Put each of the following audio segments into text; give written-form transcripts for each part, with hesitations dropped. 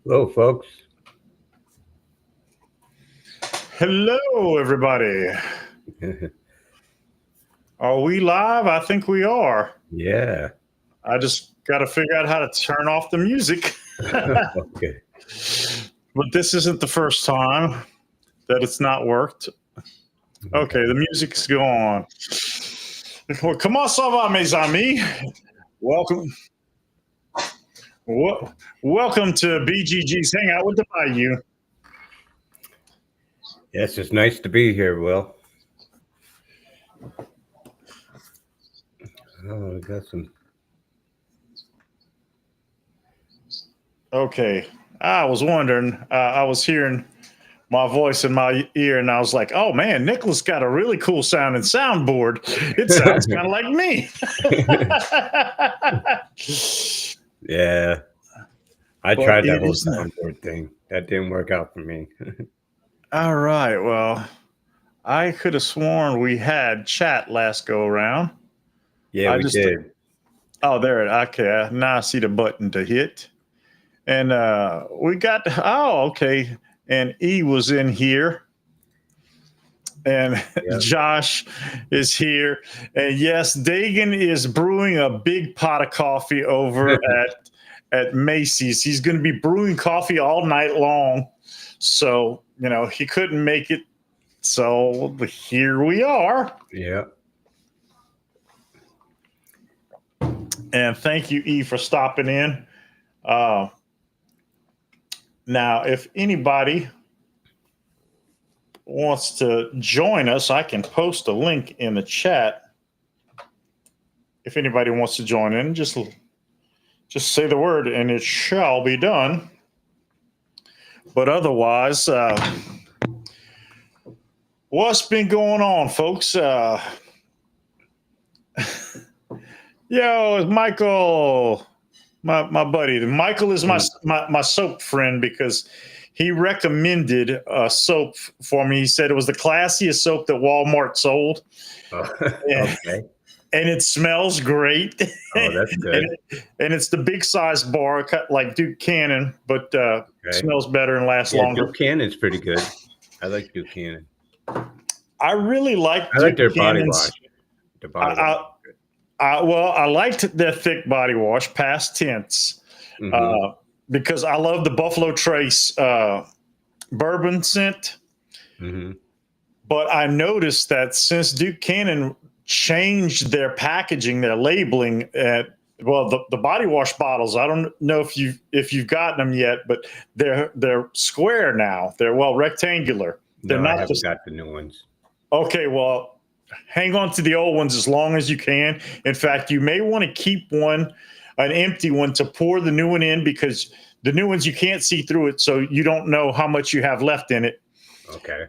Hello, folks. Hello, everybody. Are we live? I think we are. Yeah. I just got to figure out how to turn off the music. Okay. But this isn't the first time that it's not worked. Okay, the music's gone. Comment ça va, mes amis? Welcome. Welcome to Bgg's Hangout with the Bayou. Yes, it's nice to be here, Will. Oh, I got some. Okay, I was wondering. I was hearing my voice in my ear, and I was like, "Oh man, Nicholas got a really cool sounding soundboard. It sounds kind of like me." Yeah. I tried that whole soundboard thing. That didn't work out for me. All right. Well, I could have sworn we had chat last go around. Yeah, we did. Oh, there it. Okay, now I see the button to hit, and we got. Oh, okay. And E was in here, and yep. Josh is here, and yes, Dagan is brewing a big pot of coffee over at Macy's. He's going to be brewing coffee all night long, so he couldn't make it. So here we are. Yeah. And thank you, E, for stopping in. Now, if anybody wants to join us, I can post a link in the chat. If anybody wants to join in, just say the word and it shall be done. But otherwise, what's been going on, folks? Yo, Michael, my buddy. Michael is my soap friend because he recommended a soap for me. He said it was the classiest soap that Walmart sold. Okay. And it smells great. Oh, that's good. and it's the big size bar, cut like Duke Cannon, but smells better and lasts longer. Duke Cannon's pretty good. I like Duke Cannon. I really like. I like their body wash. Their body wash. Well, I liked their thick body wash, past tense, because I love the Buffalo Trace bourbon scent. Mm-hmm. But I noticed that since Duke Cannon changed their packaging, their labeling, the body wash bottles, I don't know if you've gotten them yet, but they're square now. They're rectangular. They're not. I haven't got the new ones. Okay, well, hang on to the old ones as long as you can. In fact, you may want to keep an empty one to pour the new one in, because the new ones you can't see through it, so you don't know how much you have left in it. Okay.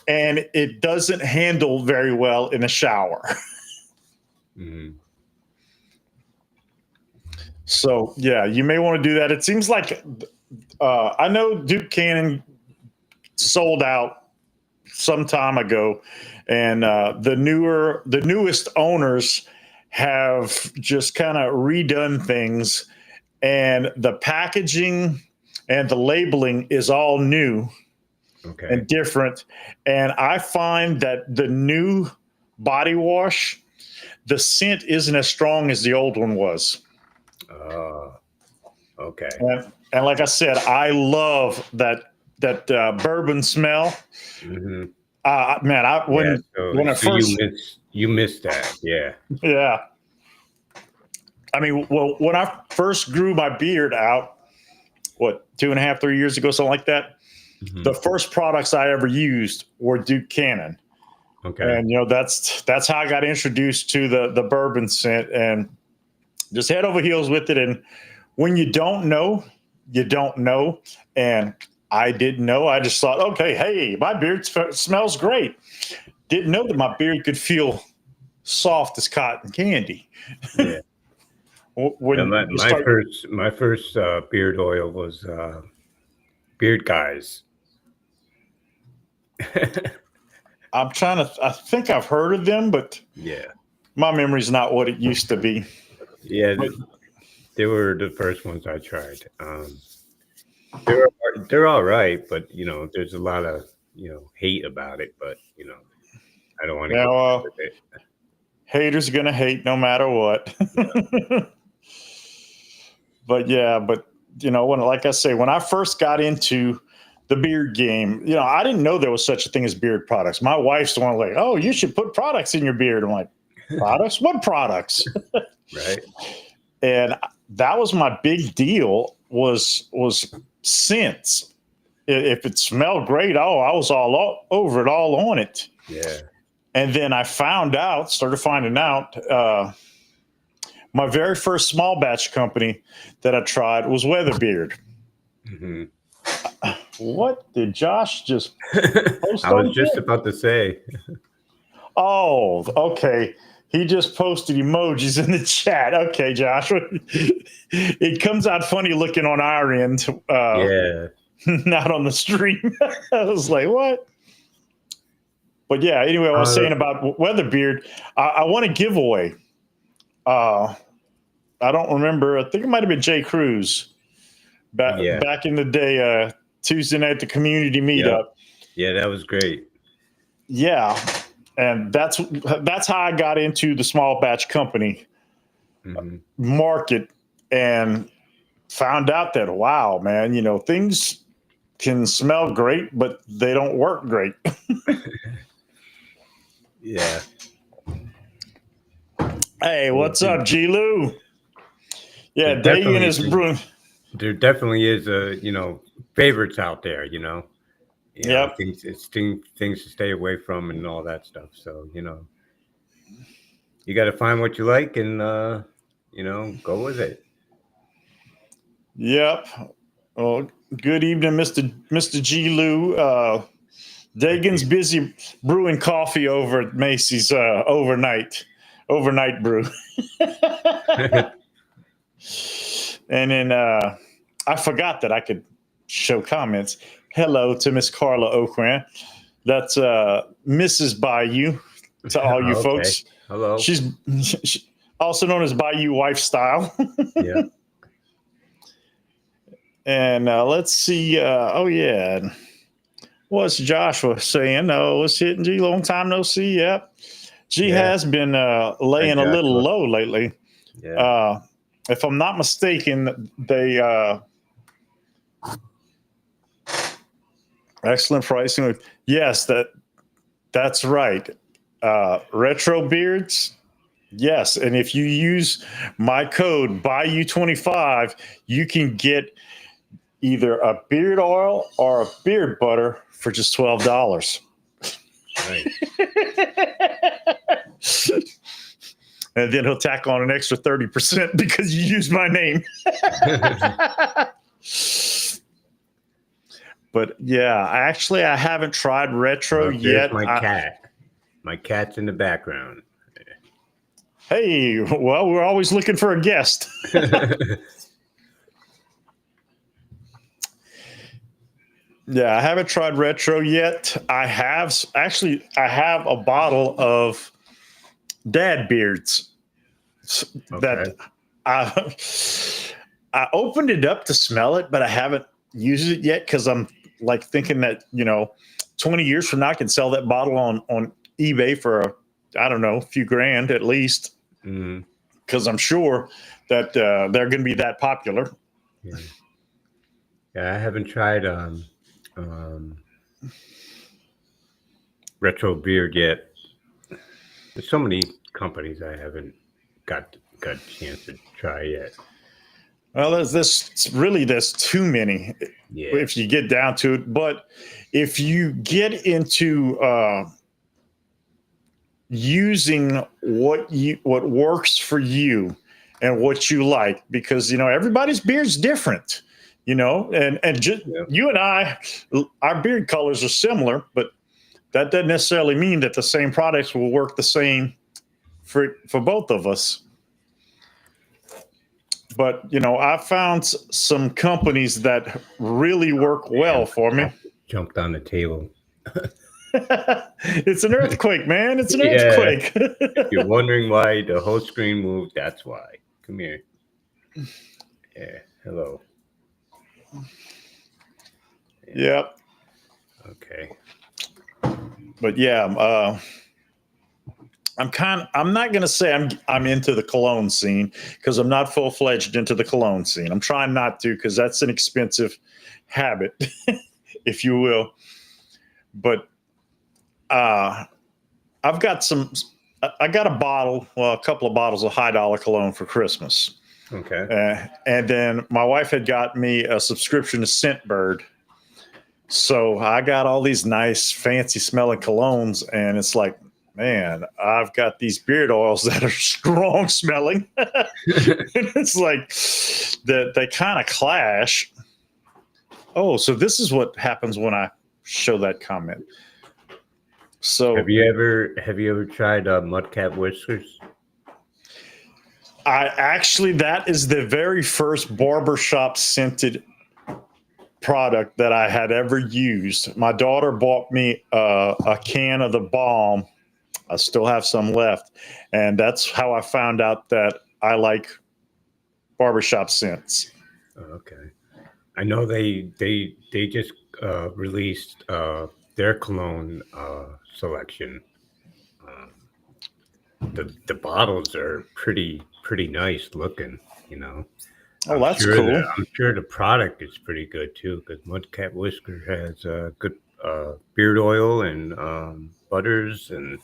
And it doesn't handle very well in a shower. Mm-hmm. So, yeah, you may want to do that. It seems like I know Duke Cannon sold out some time ago, and the newest owners have just kind of redone things, and the packaging and the labeling is all new. Okay. And different. And I find that the new body wash, the scent isn't as strong as the old one was. Okay. And like I said, I love that bourbon smell. Mm-hmm. When I first you missed that, yeah. Yeah. I mean, well, when I first grew my beard out, 2.5, 3 years ago, something like that. Mm-hmm. The first products I ever used were Duke Cannon. Okay. And that's how I got introduced to the bourbon scent, and just head over heels with it. And when you don't know, you don't know. And I didn't know. I just thought, okay, hey, my beard smells great. Didn't know that my beard could feel soft as cotton candy. Yeah. When my, you my start, first my first beard oil was Beard Guys. I think I've heard of them, but Yeah. my memory's not what it used to be. Yeah, But they were the first ones I tried. They're they're all right, but there's a lot of hate about it. But I don't want to get now, with it. haters are gonna hate no matter what. But yeah, when, like I say, when I first got into the beard game, I didn't know there was such a thing as beard products. My wife's the one like, oh, you should put products in your beard. I'm like, products? What products? Right. And that was my big deal was scents. If it smelled great, oh, I was all over it, all on it. Yeah. And then I started finding out, my very first small batch company that I tried was Weatherbeard. Mm-hmm. What did Josh just post I was on just here? about to say. Oh, okay. He just posted emojis in the chat. Okay, Josh. It comes out funny looking on our end, Yeah. not on the stream. I was like, what? But yeah, anyway, I was saying about Weatherbeard. I want a giveaway. I don't remember. I think it might have been Jay Cruz back in the day, Tuesday night at the community meetup. Yeah, that was great. Yeah, and that's how I got into the small batch company market and found out that, wow, man, things can smell great, but they don't work great. Yeah. Hey, what's up, G. Lou? Yeah, There Dagan is brewing. There definitely is favorites out there, Yep. things to stay away from and all that stuff. So, you got to find what you like and, go with it. Yep. Well, good evening, Mr. G. Lou. Dagan's busy brewing coffee over at Macy's overnight brew. And then I forgot that I could show comments. Hello to Miss Carla Oquin. That's Mrs. Bayou to all you folks. Hello. She's also known as Bayou Wife Style. Yeah. And let's see. Oh, yeah. What's Joshua saying? Oh, it's hitting G. Long time no see. Yep. G has been laying a little low lately. Yeah. If I'm not mistaken, they excellent pricing. Yes, that's right. Retro beards. Yes, and if you use my code Bayou25, you can get either a beard oil or a beard butter for just $12. Right. And then he'll tack on an extra 30% because you used my name. But yeah, I haven't tried retro yet. My cat. My cat's in the background. Hey, well, we're always looking for a guest. Yeah, I haven't tried retro yet. I have a bottle of dad beards that I opened it up to smell it, but I haven't used it yet because I'm like thinking that 20 years from now I can sell that bottle on eBay for a few grand at least, because I'm sure that they're going to be that popular. Yeah, I haven't tried retro beard yet. There's so many companies I haven't got a chance to try yet. Well, there's too many if you get down to it. But if you get into using what works for you and what you like, because everybody's beard's different, and you and I, our beard colors are similar, but that doesn't necessarily mean that the same products will work the same for both of us. But I found some companies that really work well for me. Jumped on the table. It's an earthquake, man. It's an Yeah. earthquake. If you're wondering why the whole screen moved, that's why. Come here. Yeah. Hello. Yep. Okay. But yeah, I'm not going to say I'm into the cologne scene, because I'm not full-fledged into the cologne scene. I'm trying not to, because that's an expensive habit, if you will. But I got a couple of bottles of high dollar cologne for Christmas. Okay. And then my wife had got me a subscription to Scentbird. So I got all these nice, fancy smelling colognes, and it's like, man, I've got these beard oils that are strong smelling. It's like that they kind of clash. Oh, so this is what happens when I show that comment. So have you ever tried Mudcat Whiskers? That is the very first barbershop scented product that I had ever used. My daughter bought me a can of the balm. I still have some left, and that's how I found out that I like barbershop scents. Okay. I know they just released their cologne selection. The bottles are pretty nice looking, Oh, that's cool. I'm sure the product is pretty good too, because Mudcat Whisker has good beard oil and butters and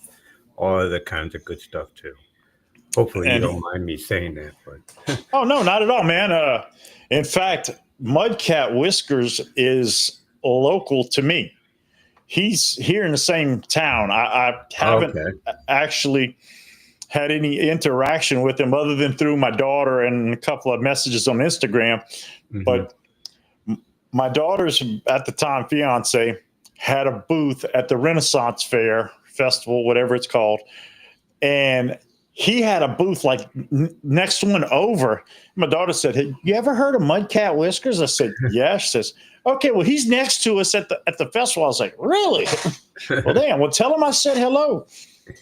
all other kinds of good stuff too. Hopefully you don't mind me saying that, but oh no, not at all, man. In fact, Mudcat Whiskers is local to me. He's here in the same town. I haven't actually had any interaction with him other than through my daughter and a couple of messages on Instagram. Mm-hmm. But my daughter's, at the time, fiance had a booth at the Renaissance Fair Festival, whatever it's called. And he had a booth like next one over. My daughter said, "Hey, you ever heard of Mudcat Whiskers?" I said, "Yeah." She says, "Okay, well, he's next to us at the festival." I was like, "Really?" Well, damn. Well, tell him I said hello.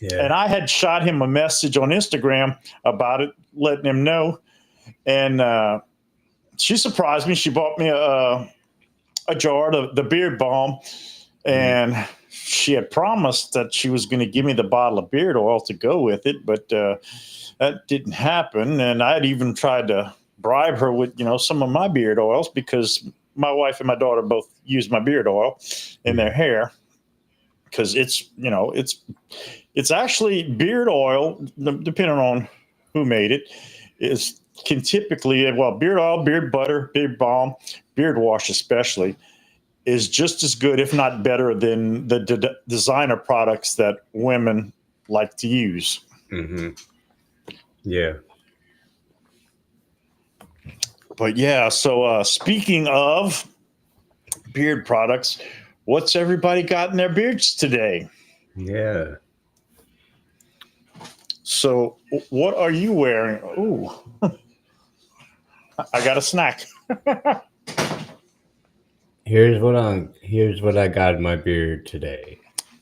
Yeah. And I had shot him a message on Instagram about it, letting him know. And she surprised me. She bought me a jar of the beard balm, and she had promised that she was going to give me the bottle of beard oil to go with it, but that didn't happen. And I had even tried to bribe her with, some of my beard oils, because my wife and my daughter both use my beard oil in their hair, because it's actually beard oil, depending on who made it, can typically, beard oil, beard butter, beard balm, beard wash especially, is just as good, if not better, than the designer products that women like to use. Mm-hmm. Yeah. But yeah, so speaking of beard products, what's everybody got in their beards today? Yeah. So what are you wearing? Ooh, I got a snack. Here's what I got in my beard today.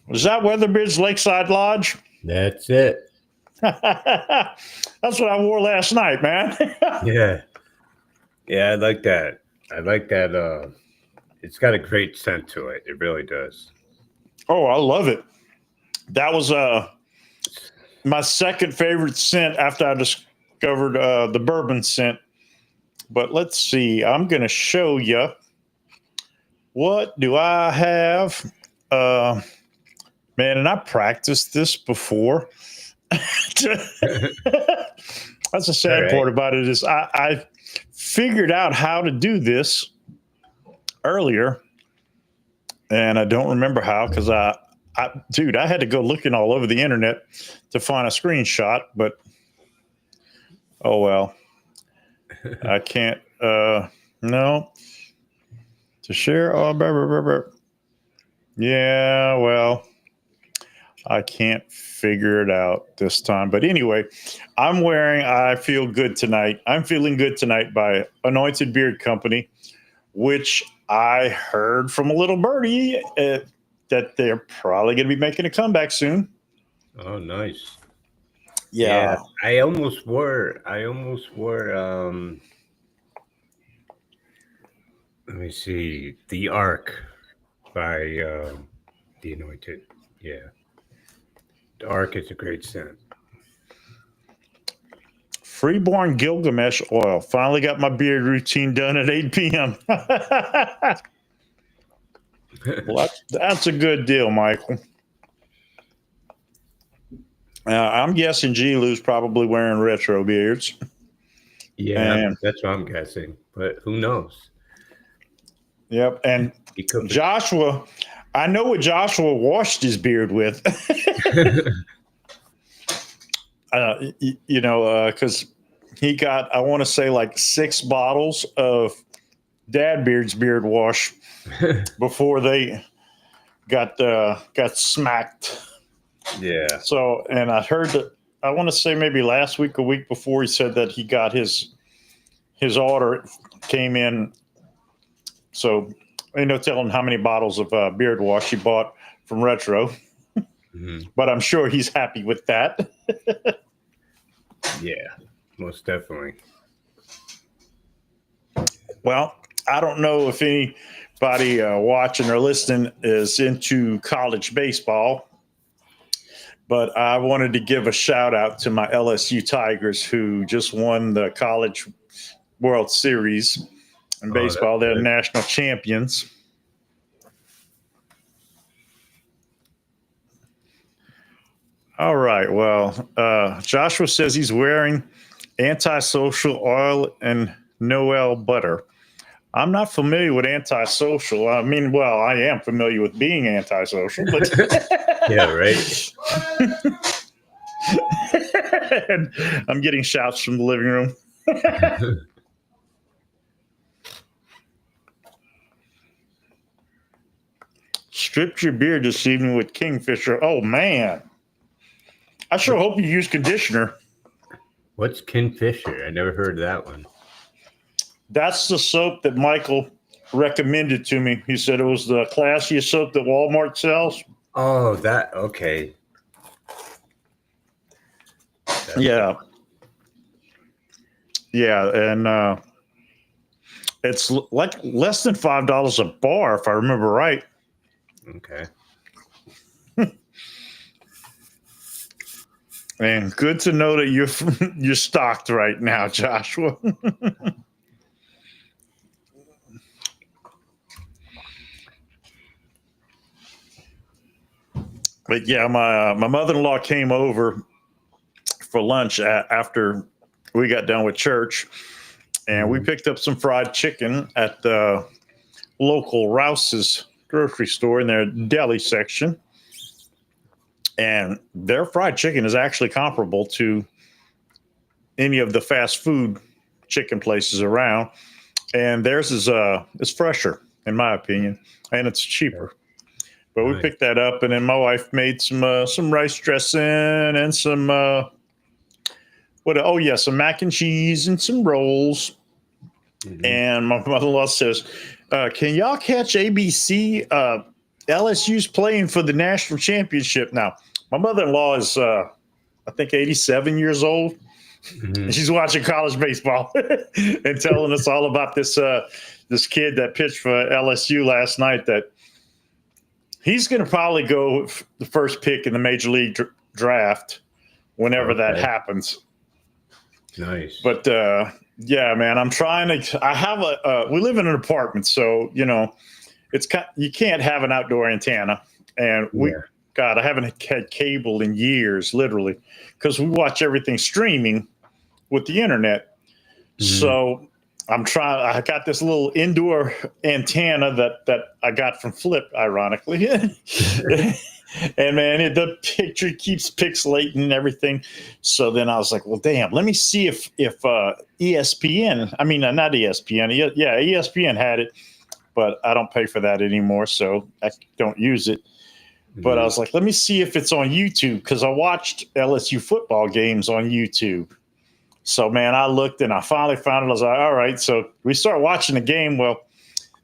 Was that Weatherbeard's Lakeside Lodge? That's it. That's what I wore last night, man. Yeah. Yeah, I like that. It's got a great scent to it. It really does. Oh, I love it. That was my second favorite scent after I discovered the bourbon scent. But let's see. I'm going to show you. What do I have? Man, and I practiced this before. That's the sad part about it, is I figured out how to do this earlier, and I don't remember how, because I had to go looking all over the internet to find a screenshot, but oh well. I can't. No. To share. Oh, blah, blah, blah, blah. Yeah. Well, I can't figure it out this time. But anyway, I'm wearing I Feel Good Tonight. I'm Feeling Good Tonight by Anointed Beard Company, which I heard from a little birdie that they're probably going to be making a comeback soon. Oh, nice. Yeah, Yeah. I almost wore. Let me see, The Ark by The Anointed. Yeah, The Ark is a great scent. Freeborn Gilgamesh oil. Finally got my beard routine done at 8 p.m. Well, that's a good deal, Michael. I'm guessing G. Lou's probably wearing retro beards. Yeah, And that's what I'm guessing, but who knows? yep. And He could be. Joshua, I know what Joshua washed his beard with. Because he got, I want to say, like 6 bottles of Dad Beard's beard wash before they got smacked. Yeah. So, and I heard that, I want to say maybe last week, a week before, he said that he got his order came in. So, tell him how many bottles of beard wash he bought from Retro. But I'm sure he's happy with that. Yeah, most definitely. Well, I don't know if anybody watching or listening is into college baseball, but I wanted to give a shout out to my LSU Tigers, who just won the College World Series in baseball. They're good. national champions. All right. Well, Joshua says he's wearing antisocial oil and Noel butter. I'm not familiar with antisocial. I mean, well, I am familiar with being antisocial, but Yeah, right. and I'm getting shouts from the living room. Stripped your beard this evening with Kingfisher. Oh man, I sure hope you use conditioner. What's Kingfisher? I never heard of that one. That's the soap that Michael recommended to me. He said it was the classiest soap that Walmart sells. Oh, that okay. Yeah. Yeah, and it's like less than $5 a bar, if I remember right. Okay. And good to know that you're stocked right now, Joshua. But yeah, my mother-in-law came over for lunch after we got done with church, and we picked up some fried chicken at the local Rouse's grocery store in their deli section. And their fried chicken is actually comparable to any of the fast food chicken places around, and theirs is fresher, in my opinion, and it's cheaper. But we picked that up, and then my wife made some rice dressing and some some mac and cheese and some rolls. And my mother-in-law says, "Can y'all catch ABC? LSU's playing for the national championship now." My mother-in-law is, I think, 87 years old. And she's watching college baseball and telling us all about this kid that pitched for LSU last night. That he's going to probably go the first pick in the major league draft whenever that happens. Nice. But yeah, man, I'm trying to. I have we live in an apartment, so it's you can't have an outdoor antenna, and God, I haven't had cable in years, literally, because we watch everything streaming with the internet. So I'm trying. I got this little indoor antenna that I got from Flip, ironically, And man, the picture keeps pixelating and everything. So then I was like, well, damn, let me see if ESPN, I mean, not ESPN, yeah, ESPN had it, but I don't pay for that anymore, so I don't use it. But I was like, let me see if it's on YouTube, because I watched LSU football games on YouTube. So, man, I looked and I finally found it. I was like, all right. So we start watching the game. Well,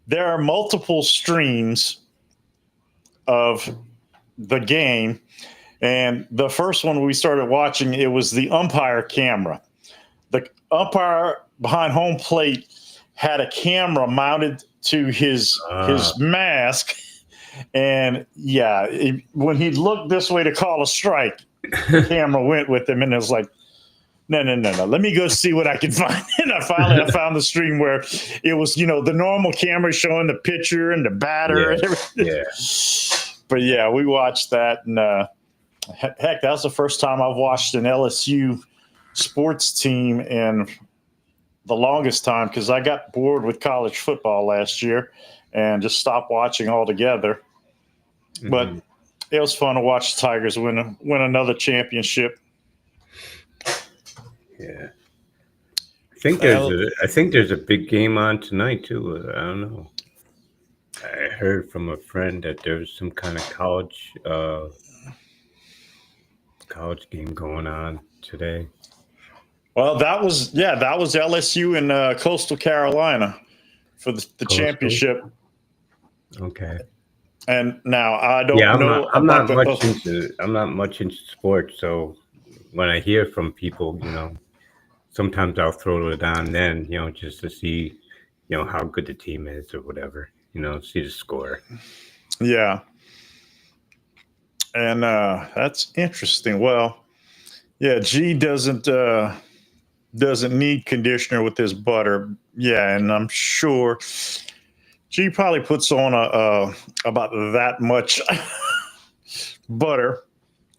there are multiple streams of the game. And the first one we started watching, it was the umpire camera. The umpire behind home plate had a camera mounted to his mask. And yeah, when he looked this way to call a strike, the camera went with him, and it was like, no. Let me go see what I can find. And I found the stream where it was, the normal camera showing the pitcher and the batter and everything. Yeah. But yeah, we watched that, and heck, that was the first time I've watched an LSU sports team in the longest time, because I got bored with college football last year and just stopped watching altogether. Mm-hmm. But it was fun to watch the Tigers win another championship. Yeah, I think there's a big game on tonight too. I don't know. I heard from a friend that there's some kind of college game going on today. Well, that was LSU and Coastal Carolina for the championship. Okay. And now I don't know. I'm not much into sports, so when I hear from people, sometimes I'll throw it on then, just to see, how good the team is or whatever, see the score. Yeah. And that's interesting. Well, yeah, G doesn't need conditioner with his butter. Yeah, and I'm sure G probably puts on about that much butter,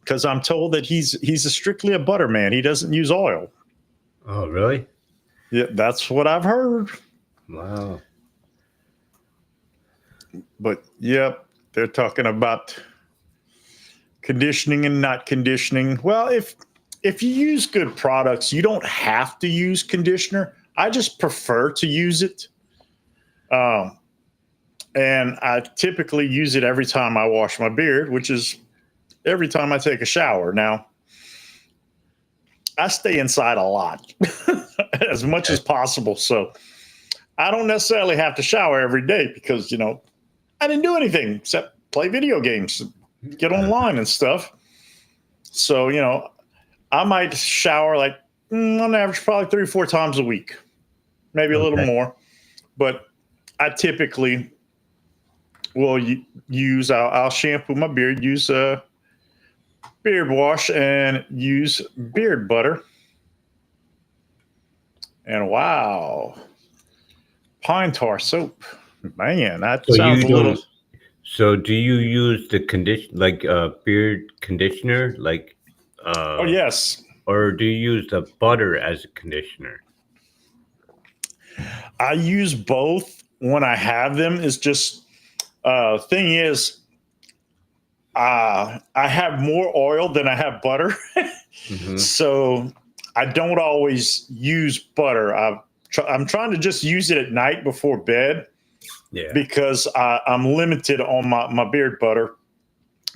because I'm told that he's strictly a butter man. He doesn't use oil. Oh, really? Yeah, that's what I've heard. Wow. But yep, they're talking about conditioning and not conditioning. Well, if you use good products, you don't have to use conditioner. I just prefer to use it. And I typically use it every time I wash my beard, which is every time I take a shower. Now, I stay inside a lot, as much as possible. So I don't necessarily have to shower every day, because, I didn't do anything except play video games, get online and stuff. So, I might shower like on average probably 3 or 4 times a week, maybe a little more. But I typically will I'll shampoo my beard, use a beard wash, and use beard butter. And wow, pine tar soap. Man, that sounds a little. So do you use the beard conditioner, Oh, yes. Or do you use the butter as a conditioner? I use both when I have them. It's just thing is, I have more oil than I have butter. Mm-hmm. So I don't always use butter. I'm trying to just use it at night before bed. Yeah. Because I'm limited on my beard butter.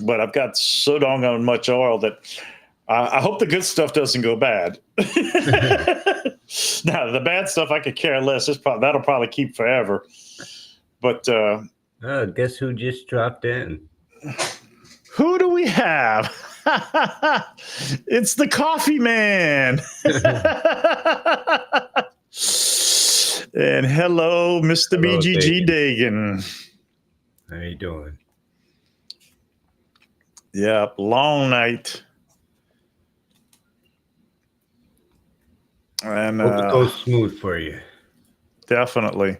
But I've got so doggone much oil that I hope the good stuff doesn't go bad. Now, the bad stuff I could care less. That'll probably keep forever. But guess who just dropped in? Who do we have? It's the coffee man. And hello, Mr. BGG Dagan. How you doing? Yep, long night. And hope it goes smooth for you. Definitely.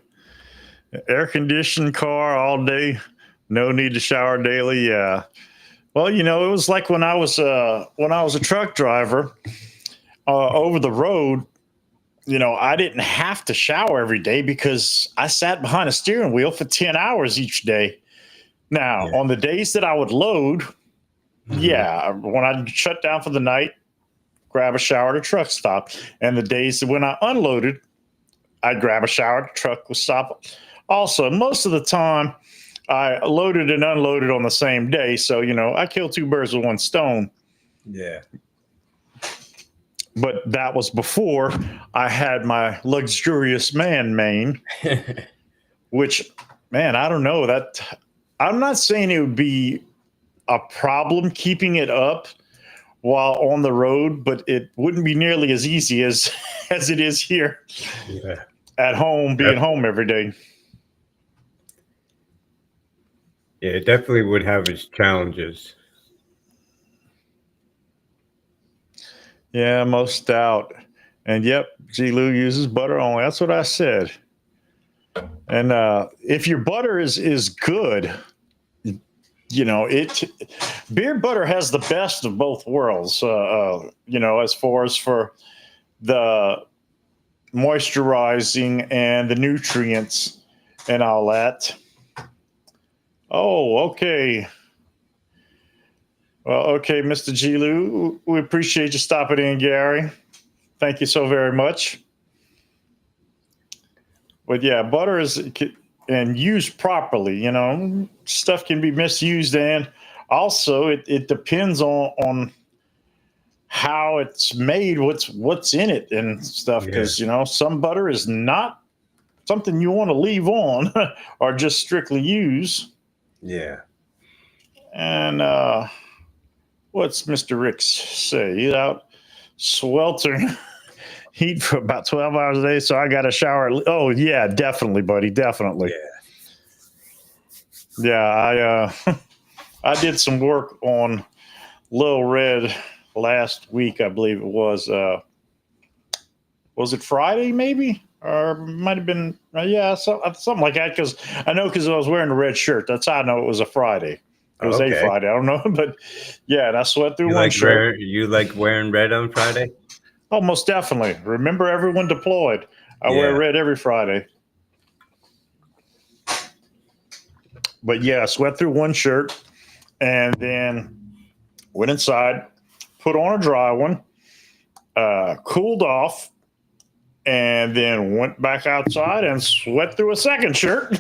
Air conditioned car all day. No need to shower daily. Yeah. Well, it was like when I was a truck driver over the road. I didn't have to shower every day because I sat behind a steering wheel for 10 hours each day. Now, on the days that I would load, Yeah, when I shut down for the night, grab a shower at a truck stop. And the days when I unloaded, I'd grab a shower at the truck would stop. Also, most of the time, I loaded and unloaded on the same day. So, I killed two birds with one stone. Yeah. But that was before I had my luxurious man main, which, man, I don't know. I'm not saying it would be a problem keeping it up while on the road, but it wouldn't be nearly as easy as as it is here Yeah. at home, being home every day. Yeah, it definitely would have its challenges. Yeah, most doubt. And yep, G. Lou uses butter only. That's what I said. And if your butter is good, it beard butter has the best of both worlds. As far as for the moisturizing and the nutrients and all that. Oh, okay. Well, okay, Mr. G. Lou, we appreciate you stopping in, Gary. Thank you so very much. But yeah, butter is, and used properly, stuff can be misused, and also it depends on how it's made, what's in it and stuff, Yeah. because some butter is not something you want to leave on or just strictly use. Yeah. And what's Mr. Ricks say? He's out sweltering heat for about 12 hours a day, so I got a shower. Oh yeah, definitely, buddy, definitely. Yeah, I did some work on Little Red last week, I believe it was. Was it Friday, maybe? Or might have been, something like that. Because I was wearing a red shirt. That's how I know it was a Friday. It was a Friday. I don't know, but yeah, and I sweat through one shirt. You like wearing red on Friday? Oh, most definitely. Remember, everyone deployed. I wear red every Friday. But yeah, I sweat through one shirt, and then went inside, put on a dry one, cooled off, and then went back outside and sweat through a second shirt.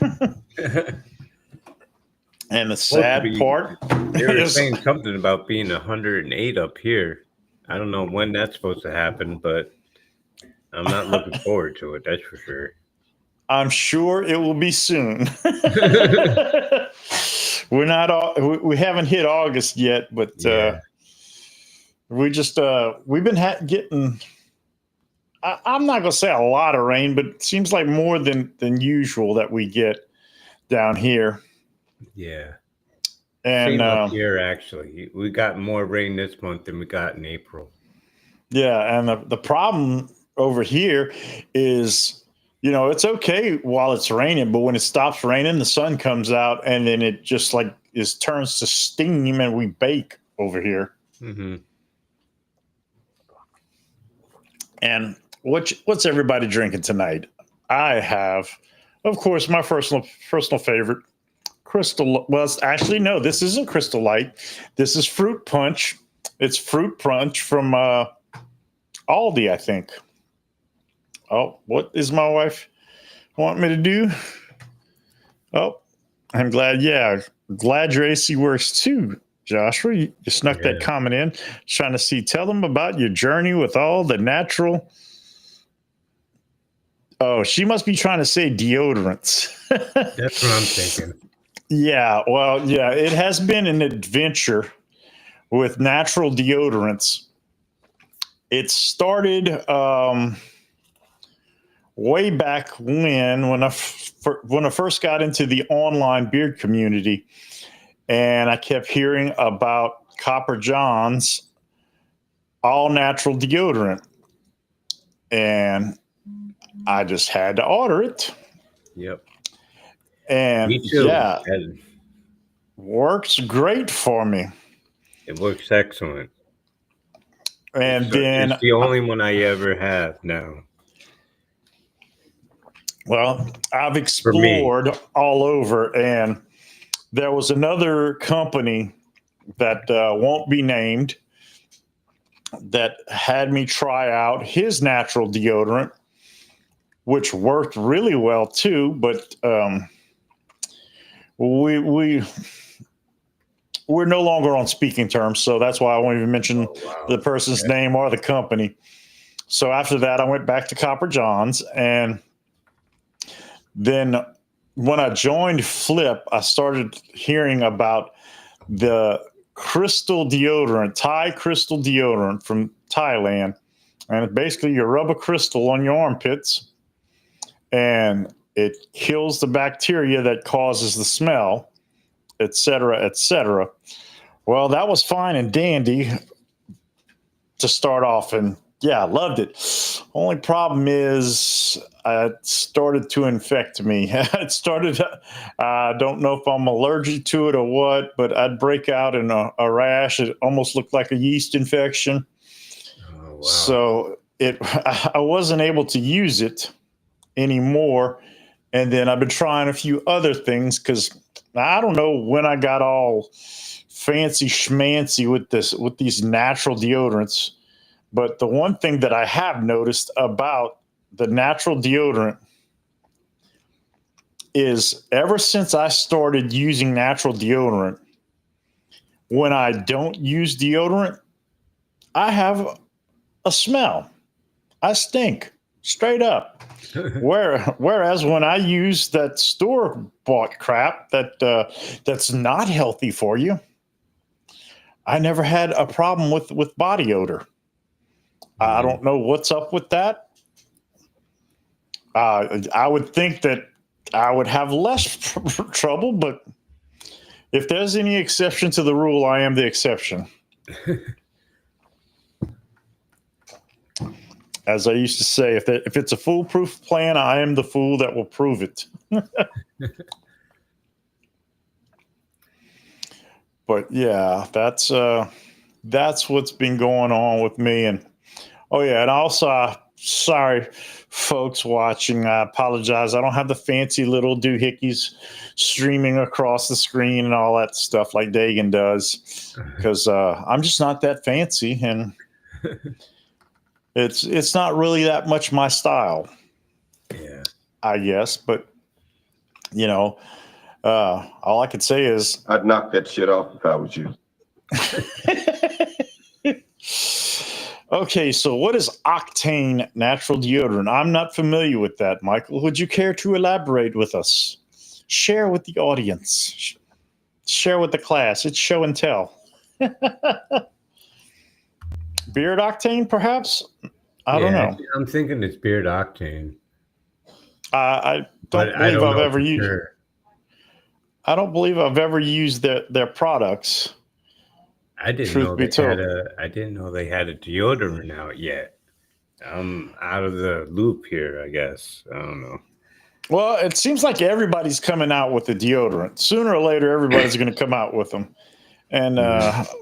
And the sad part, they were saying something about being 108 up here. I don't know when that's supposed to happen, but I'm not looking forward to it. That's for sure. I'm sure it will be soon. We haven't hit August yet, but we've been getting. I'm not going to say a lot of rain, but it seems like more than usual that we get down here. Yeah. And same up here, actually. We got more rain this month than we got in April. Yeah, and the problem over here is, it's okay while it's raining, but when it stops raining, the sun comes out, and then it just turns to steam, and we bake over here. Mm-hmm. And what's everybody drinking tonight? I have, of course, my personal favorite, Crystal. Well, actually, no, this isn't Crystal Light. This is Fruit Punch. It's Fruit Punch from Aldi, I think. Oh, what is my wife want me to do? Oh, I'm glad. Yeah, glad your AC works too, Joshua. You snuck that comment in. Trying to see. Tell them about your journey with all the natural. Oh, she must be trying to say deodorants. That's what I'm thinking. Yeah, well, yeah, it has been an adventure with natural deodorants. It started way back when I first got into the online beard community, and I kept hearing about Copper John's all natural deodorant, and I just had to order it. Yep. And me too. Yeah, works great for me. It works excellent. And then it's the only one I ever have now. Well, I've explored all over, and there was another company that won't be named that had me try out his natural deodorant, which worked really well too. But we're no longer on speaking terms, so that's why I won't even mention the person's name or the company. So after that, I went back to Copper John's, and then when I joined Flip, I started hearing about the crystal deodorant, Thai crystal deodorant from Thailand. And basically, you rub a crystal on your armpits, and it kills the bacteria that causes the smell, et cetera, et cetera. Well, that was fine and dandy to start off, and yeah, I loved it. Only problem is it started to infect me. It started, I don't know if I'm allergic to it or what, but I'd break out in a rash. It almost looked like a yeast infection. Oh, wow. So I wasn't able to use it anymore. And then I've been trying a few other things because I don't know when I got all fancy schmancy with these natural deodorants. But the one thing that I have noticed about the natural deodorant is ever since I started using natural deodorant, when I don't use deodorant, I have a smell. I stink straight up. Whereas when I use that store bought crap that's not healthy for you, I never had a problem with body odor. I don't know what's up with that. I would think that I would have less trouble, but if there's any exception to the rule, I am the exception. As I used to say, if it's a foolproof plan, I am the fool that will prove it. But yeah, that's what's been going on with me. And oh yeah, and also sorry, folks watching. I apologize. I don't have the fancy little doohickeys streaming across the screen and all that stuff like Dagan does, because I'm just not that fancy, and it's not really that much my style. Yeah, I guess, but you know, all I could say is I'd knock that shit off if I was you. Okay, so what is Octane natural deodorant? I'm not familiar with that, Michael. Would you care to elaborate with us? Share with the audience. Share with the class. It's show and tell. Beard Octane, perhaps? I don't know. I'm thinking it's Beard Octane. I don't believe I've ever used. Sure. I don't believe I've ever used their products. I didn't know they had a deodorant out yet. I'm out of the loop here, I guess. I don't know. Well, it seems like everybody's coming out with a deodorant. Sooner or later, everybody's going to come out with them. And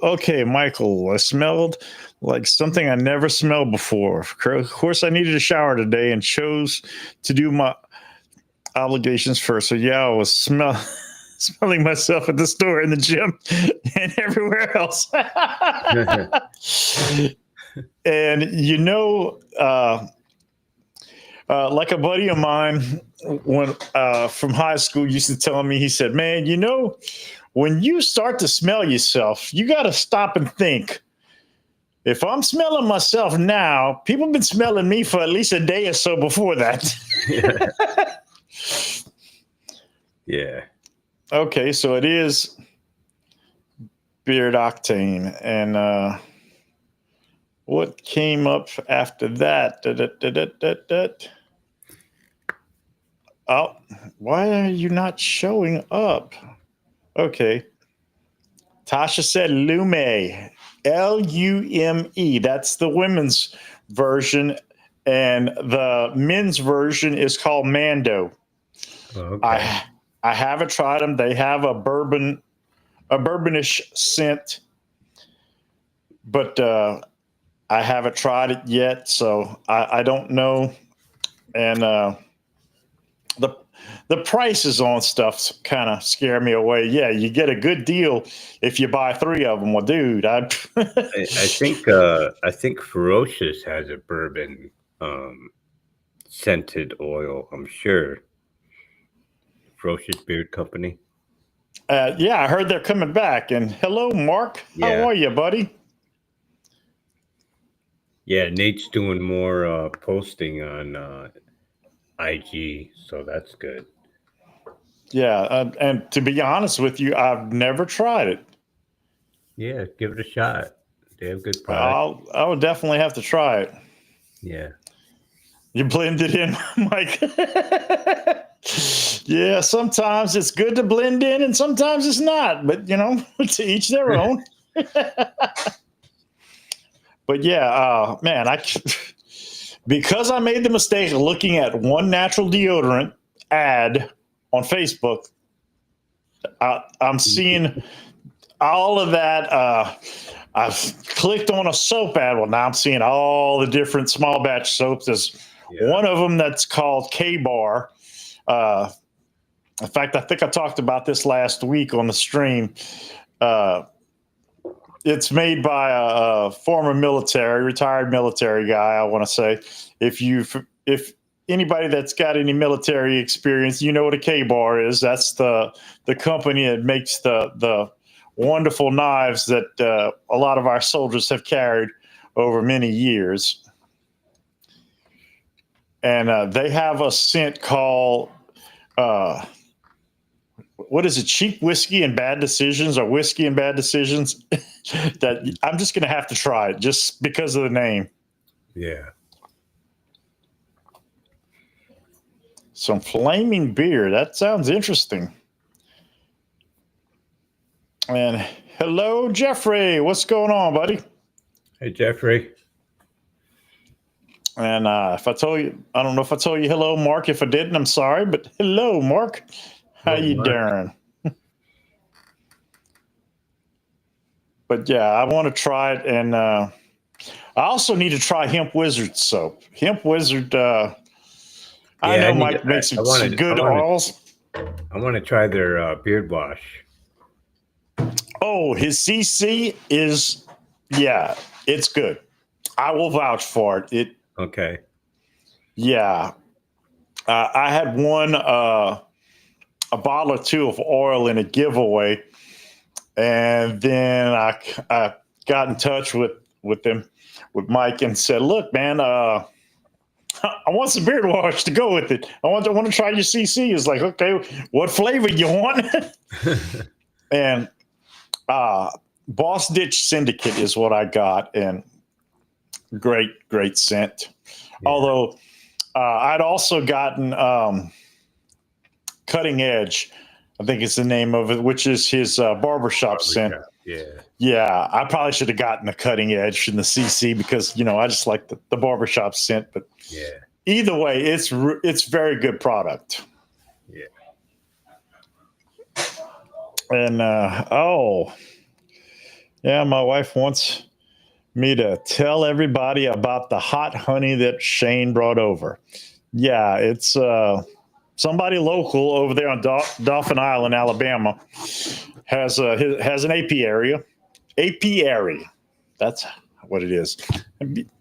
okay, Michael, I smelled like something I never smelled before. Of course, I needed a shower today and chose to do my obligations first. So yeah, I was smelling myself at the store, in the gym, and everywhere else. And like a buddy of mine when from high school used to tell me, he said, man, when you start to smell yourself, you got to stop and think. If I'm smelling myself now, people have been smelling me for at least a day or so before that. Yeah. Okay, so it is Beard Octane. And what came up after that? Oh, why are you not showing up? Okay. Tasha said Lume. Lume. That's the women's version. And the men's version is called Mando. Okay. I haven't tried them. They have a bourbonish scent, but I haven't tried it yet, so I don't know. And the prices on stuff kind of scare me away. Yeah, you get a good deal if you buy 3 of them. Well, dude, I think Ferocious has a bourbon scented oil. I'm sure Ferocious Beard Company. yeah, I heard they're coming back. And hello, Mark. How Yeah. are you, buddy? Yeah, Nate's doing more posting on IG, so that's good. Yeah, and to be honest with you, I've never tried it. Yeah, give it a shot. They have good product. I would definitely have to try it. Yeah. You blend it in, Mike. Yeah, sometimes it's good to blend in and sometimes it's not, but to each their own. But yeah, man, because I made the mistake of looking at one natural deodorant ad on Facebook, I'm seeing all of that. I've clicked on a soap ad. Well, now I'm seeing all the different small batch soaps. There's one of them that's called K-Bar. In fact, I think I talked about this last week on the stream. It's made by a former retired military guy, I want to say. If anybody that's got any military experience, you know what a K-Bar is. That's the company that makes the wonderful knives that a lot of our soldiers have carried over many years. And they have a scent called what is it? Cheap whiskey and bad decisions, or whiskey and bad decisions. That I'm just going to have to try it just because of the name. Yeah. Some flaming beer. That sounds interesting. And hello, Jeffrey. What's going on, buddy? Hey, Jeffrey. And if I told you, I don't know if I told you hello, Mark. If I didn't, I'm sorry. But hello, Mark. How Hello, you Mark. doing? But yeah, I want to try it, and I also need to try Hemp Wizard soap. Hemp Wizard, I know Mike makes some good oils. I want to try their beard wash. Oh, his CC is, yeah, it's good. I will vouch for it. Okay. Yeah. I had won a bottle or 2 of oil in a giveaway. And then I got in touch with Mike, and said, "Look, man, I want some beard wash to go with it. I want to try your CC." It's like, okay, what flavor you want? And Boss Ditch Syndicate is what I got, and great scent. Yeah. Although I'd also gotten Cutting Edge. I think it's the name of it, which is his barbershop scent. Yeah. Yeah, I probably should have gotten the Cutting Edge and the CC because, I just like the barbershop scent. But yeah, either way, it's very good product. Yeah. And, yeah, my wife wants me to tell everybody about the hot honey that Shane brought over. Yeah, it's somebody local over there on Dauphin Island, Alabama, has an apiary. That's what it is.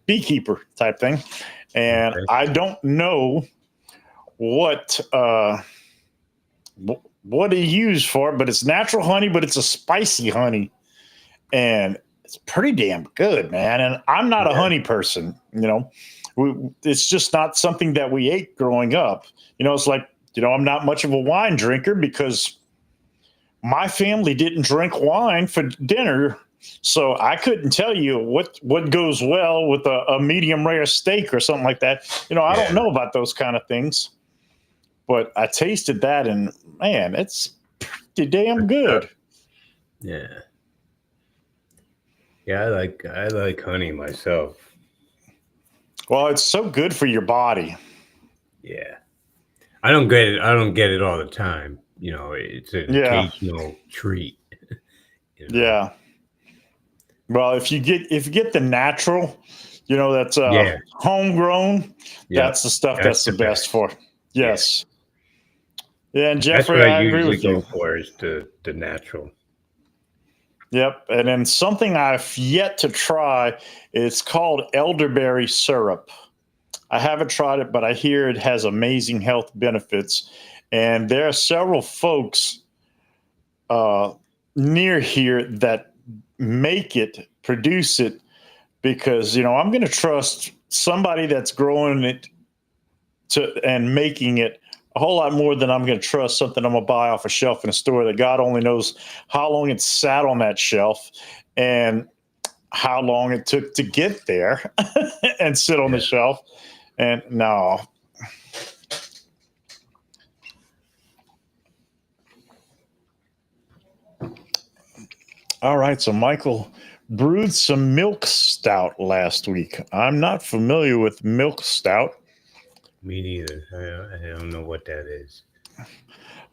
Beekeeper type thing. And okay. I don't know what he used for it, but it's natural honey, but it's a spicy honey. And it's pretty damn good, man. And I'm not a honey person, it's just not something that we ate growing up. It's like, I'm not much of a wine drinker because my family didn't drink wine for dinner. So I couldn't tell you what goes well with a medium rare steak or something like that. I don't know about those kind of things, but I tasted that and man, it's pretty damn good. Yeah. Yeah, I like honey myself. Well, it's so good for your body. Yeah. I don't get it all the time. It's an occasional treat. Yeah. Well, if you get the natural, that's homegrown, that's the stuff that's the best for. Yes. Yeah, and That's Jeffrey, what I I agree usually with go you. for is the natural. Yep. And then something I've yet to try, it's called elderberry syrup. I haven't tried it, but I hear it has amazing health benefits. And there are several folks uh, near here that make it, produce it, because I'm going to trust somebody that's growing it and making it a whole lot more than I'm going to trust something I'm going to buy off a shelf in a store that God only knows how long it sat on that shelf and how long it took to get there and sit on the Yeah. shelf. And no. All right. So Michael brewed some milk stout last week. I'm not familiar with milk stout. Me neither. I don't know what that is.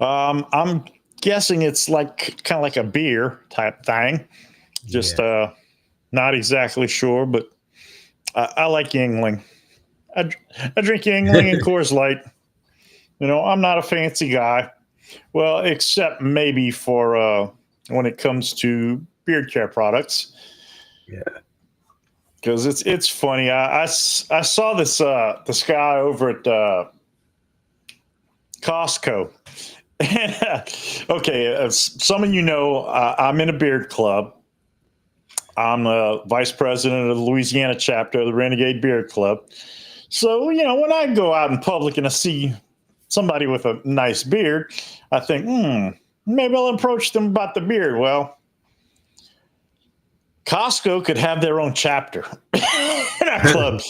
I'm guessing it's like kind of like a beer type thing. Just Yeah. not exactly sure, but I like Yingling. I, I drink Yingling and Coors Light. I'm not a fancy guy. Well, except maybe for when it comes to beard care products, Yeah. because it's funny. I saw this guy over at Costco. Okay, as some of I'm in a beard club. I'm the vice president of the Louisiana chapter of the Renegade Beard Club. So, when I go out in public and I see somebody with a nice beard, I think, maybe I'll approach them about the beard. Well, Costco could have their own chapter in our club.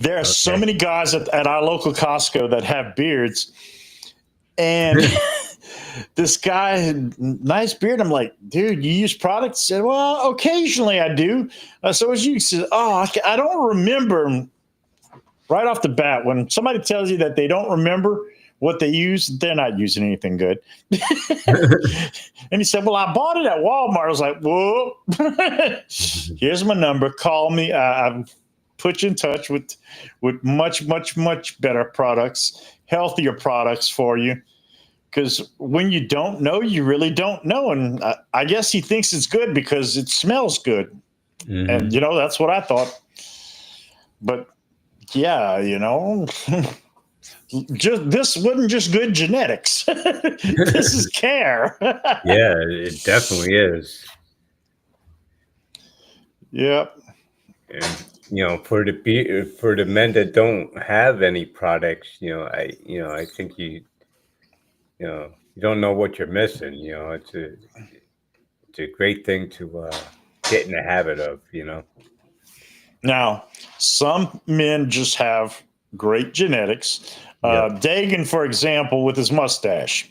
There are so Okay. many guys at our local Costco that have beards. And this guy had nice beard. I'm like, dude, you use products? He said, well, occasionally I do. So as you said, I don't remember. Right off the bat, when somebody tells you that they don't remember what they use, they're not using anything good. And he said, well, I bought it at Walmart. I was like, whoa, here's my number. Call me. I'll put you in touch with much, much, much better products, healthier products for you. Because when you don't know, you really don't know. And I guess he thinks it's good because it smells good. And, that's what I thought. But yeah, just this wasn't just good genetics. This is care. Yeah, it definitely is. Yep. And for the men that don't have any products, I think you don't know what you're missing. It's a great thing to get in the habit of. Now, some men just have great genetics. Yep. Dagan, for example, with his mustache.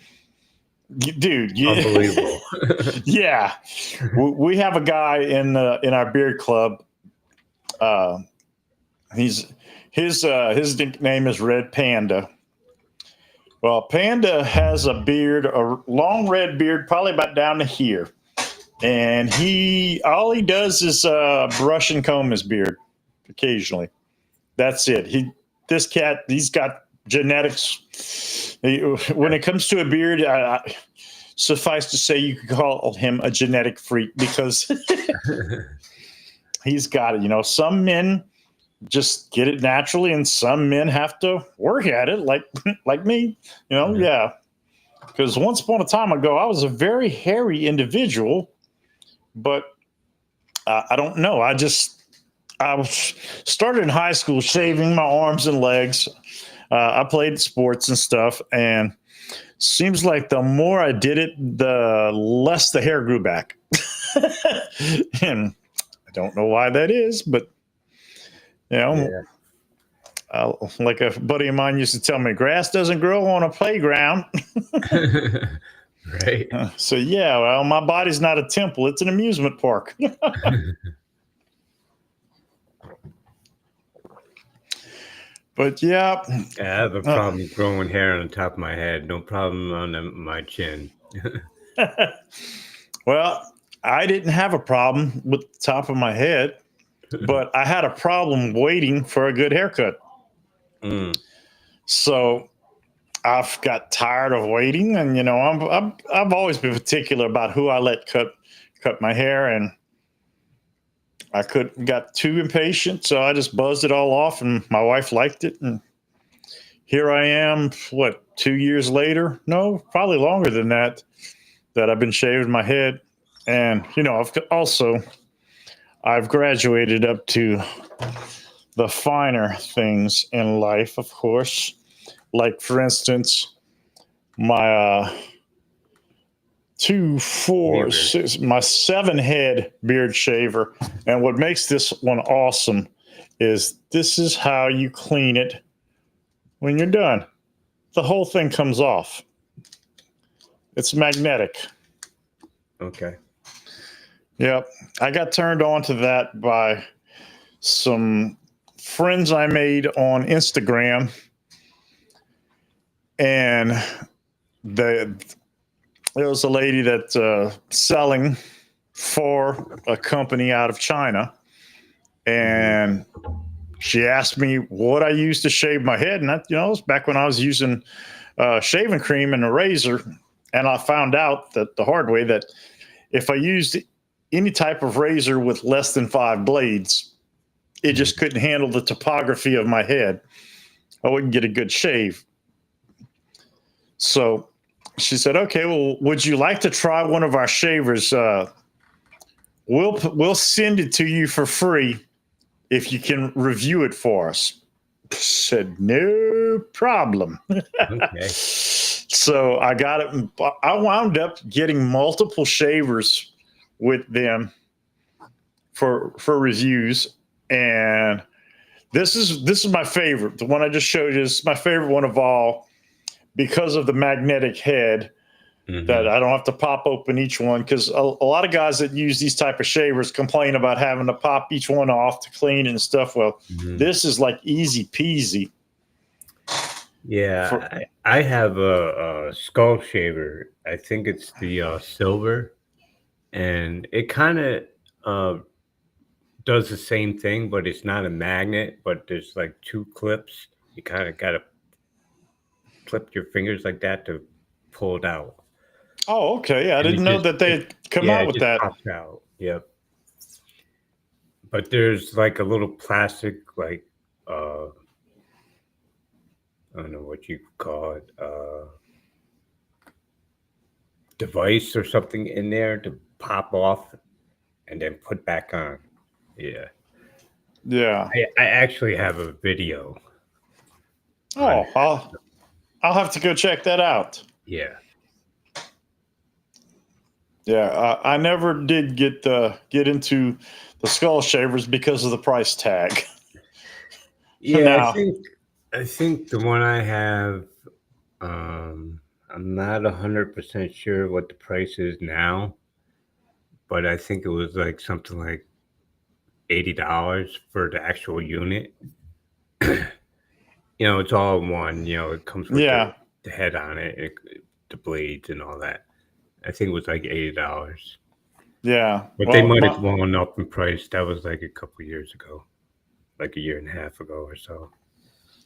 Dude, Unbelievable. yeah. We have a guy in our beard club. His nickname is Red Panda. Well, Panda has a beard, a long red beard, probably about down to here. And all he does is brush and comb his beard occasionally. That's it. He's got genetics. When it comes to a beard, suffice to say, you could call him a genetic freak because he's got it. Some men just get it naturally, and some men have to work at it, like me. Yeah. Because once upon a time ago, I was a very hairy individual, but I don't know. I started in high school shaving my arms and legs. I played sports and stuff, and seems like the more I did it, the less the hair grew back. And I don't know why that is, but Yeah. like a buddy of mine used to tell me, grass doesn't grow on a playground. Right. So yeah, well, my body's not a temple; it's an amusement park. But yeah, I have a problem growing hair on the top of my head. No problem on my chin. well, I didn't have a problem with the top of my head, but I had a problem waiting for a good haircut. Mm. So I've got tired of waiting, and I've always been particular about who I let cut my hair, and I got too impatient, so I just buzzed it all off, and my wife liked it, and here I am. What, 2 years later? No, probably longer than that. That I've been shaving my head, and I've graduated up to the finer things in life, of course. Like, for instance, my 2, 4, Beaver. 6, my 7-head beard shaver. And what makes this one awesome is this is how you clean it when you're done. The whole thing comes off. It's magnetic. Okay. Yep. I got turned on to that by some friends I made on Instagram. And there was a lady that's selling for a company out of China. And she asked me what I used to shave my head. And that, it was back when I was using shaving cream and a razor. And I found out that the hard way that if I used any type of razor with less than 5 blades, it just couldn't handle the topography of my head. I wouldn't get a good shave. So she said, okay, well, would you like to try one of our shavers? We'll send it to you for free if you can review it for us. I said, no problem. Okay. So I got it. I wound up getting multiple shavers with them for reviews, and this is my favorite. The one I just showed you is my favorite one of all because of the magnetic head. That I don't have to pop open each one, because a lot of guys that use these type of shavers complain about having to pop each one off to clean and stuff. Well, this is like easy peasy. Yeah, I have a skull shaver. I think it's the silver, and it kind of does the same thing, but it's not a magnet. But there's like 2 clips. You kind of got to clip your fingers like that to pull it out. Oh, okay. Yeah, I didn't know that they come out with that. Pops out. Yep. But there's like a little plastic, like I don't know what you call it, device or something in there to pop off and then put back on. Yeah. Yeah. I actually have a video. Oh, I'll have to go check that out. Yeah. Yeah, I never did get into the skull shavers because of the price tag. Yeah, Now, I think the one I have, I'm not 100% sure what the price is now, but I think it was like something like $80 for the actual unit. It's all in one. It comes with the head on it, the blades and all that. I think it was like $80. Yeah, But they might have gone up in price. That was like a couple years ago, like a year and a half ago or so,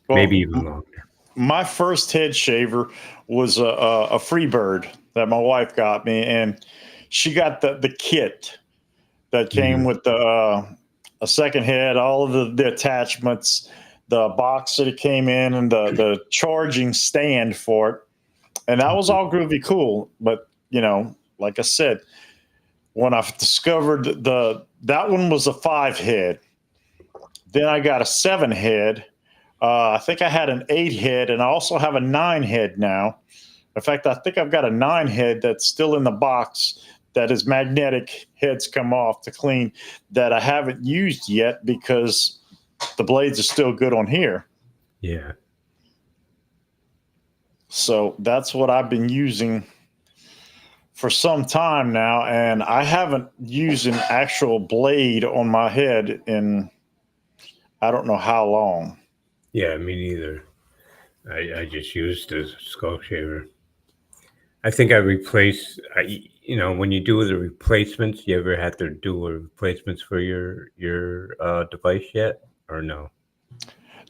maybe even longer. My first head shaver was a Freebird that my wife got me, and she got the kit that came with a second head, all of the attachments, the box that it came in, and the charging stand for it, and that was all groovy cool. But like I said, when I discovered that one was a 5 head, then I got a 7 head. I think I had an 8 head, and I also have a 9 head now. In fact, I think I've got a 9 head that's still in the box that is magnetic. Heads come off to clean, that I haven't used yet because the blades are still good on here. Yeah. So that's what I've been using for some time now, and I haven't used an actual blade on my head in I don't know how long. Yeah, me neither. I just used a skull shaver. I think I replaced. When you do the replacements, you ever had to do a replacements for your device yet, or no?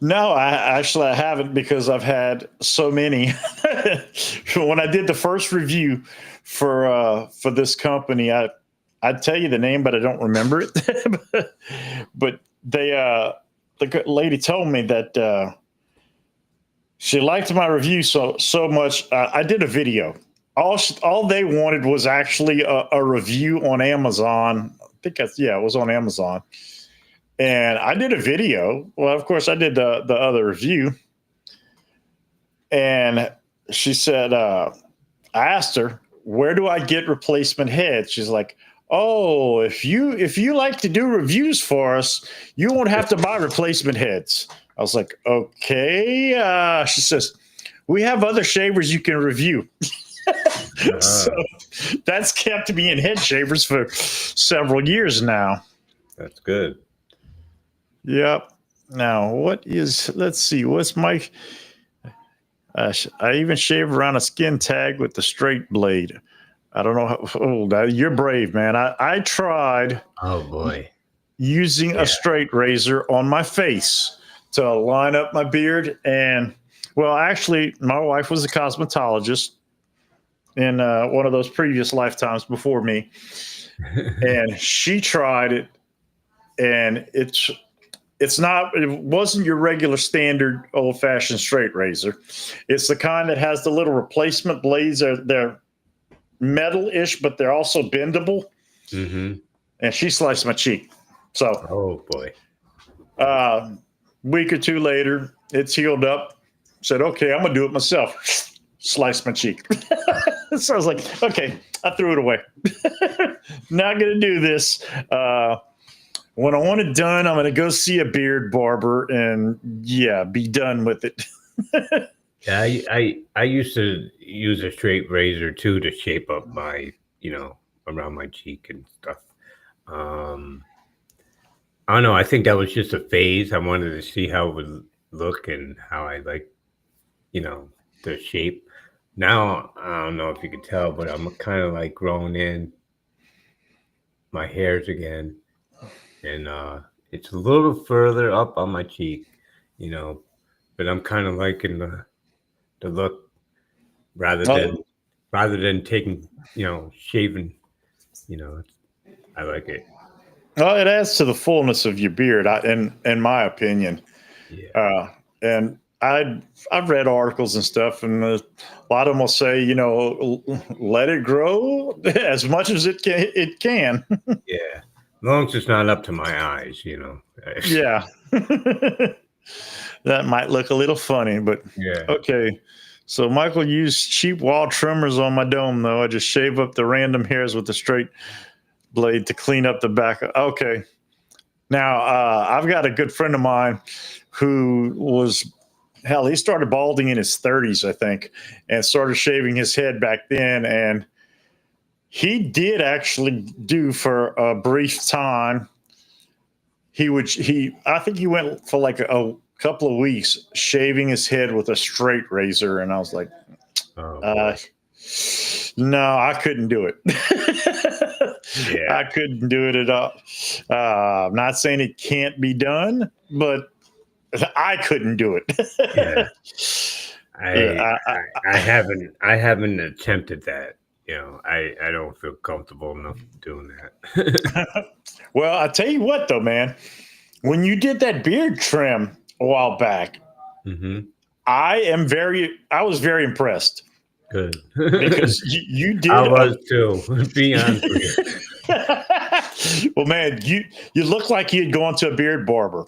No, I haven't because I've had so many. When I did the first review for this company, I'd tell you the name, but I don't remember it. But they the lady told me that she liked my review so much. I did a video. All they wanted was actually a review on Amazon. I think it was on Amazon. And I did a video. Well, of course, I did the other review. And she said, I asked her, where do I get replacement heads? She's like, oh, if you like to do reviews for us, you won't have to buy replacement heads. I was like, okay. She says, we have other shavers you can review. So that's kept me in head shavers for several years now. That's good. Yep. Now, let's see, what's my, I even shave around a skin tag with the straight blade. I don't know you're brave, man. I tried Oh boy. using a straight razor on my face to line up my beard. And well, actually, my wife was a cosmetologist in one of those previous lifetimes before me. And she tried it, and it wasn't your regular standard old fashioned straight razor. It's the kind that has the little replacement blades. They're metal-ish, but they're also bendable. Mm-hmm. And she sliced my cheek. So, oh boy. Week or two later, it's healed up. Said, okay, I'm gonna do it myself. Sliced my cheek. So I was like, okay, I threw it away. Not gonna do this. When I want it done, I'm going to go see a beard barber and be done with it. Yeah, I used to use a straight razor too to shape up my, around my cheek and stuff. I don't know. I think that was just a phase. I wanted to see how it would look and how I like, the shape. Now, I don't know if you could tell, but I'm kind of like growing in my hairs again. And it's a little further up on my cheek, but I'm kind of liking the look rather than taking, shaving, I like it. Well, it adds to the fullness of your beard, in my opinion. Yeah. And I've read articles and stuff, and a lot of them will say, let it grow as much as it can. Yeah. As long as it's not up to my eyes, Yeah. That might look a little funny, but Yeah. Okay. So Michael used cheap wall trimmers on my dome, though. I just shave up the random hairs with the straight blade to clean up the back. Okay. Now, I've got a good friend of mine who he started balding in his 30s, I think, and started shaving his head back then. And he did actually do for a brief time. I think he went for like a couple of weeks shaving his head with a straight razor. And I was like, no, I couldn't do it. Yeah. I couldn't do it at all. I'm not saying it can't be done, but I couldn't do it. Yeah. I haven't attempted that. I don't feel comfortable enough doing that. Well, I tell you what, though, man, when you did that beard trim a while back, Mm-hmm. I was very impressed. Good. Because you did. I was too. Be honest with you. Well, man, you look like you had gone to a beard barber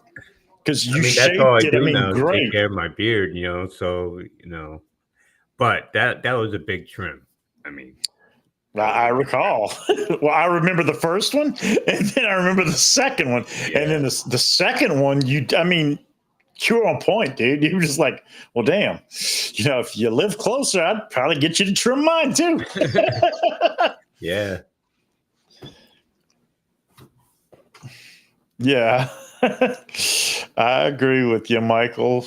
because you shaved that's all I it. do now. Great. Take care of my beard, So but that was a big trim. I recall. Well, I remember the first one, and then I remember the second one, and then the second one. You were on point, dude. You were just like, well, damn. If you live closer, I'd probably get you to trim mine too. Yeah. Yeah. I agree with you, Michael.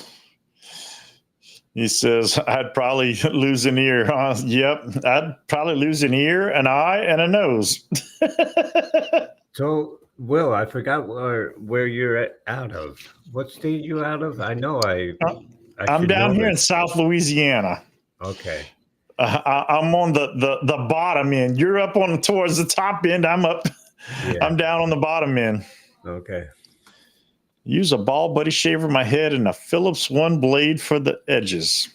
He says, I'd probably lose an ear. Huh? Yep. I'd probably lose an ear, an eye, and a nose. So Will, I forgot where you're out of. What state you out of? I know Uh, I I'm should down know here in this. South Louisiana. Okay. I'm on the bottom end. You're up on towards the top end. I'm up. Yeah. I'm down on the bottom end. Okay. Use a ball buddy shaver my head and a Phillips one blade for the edges.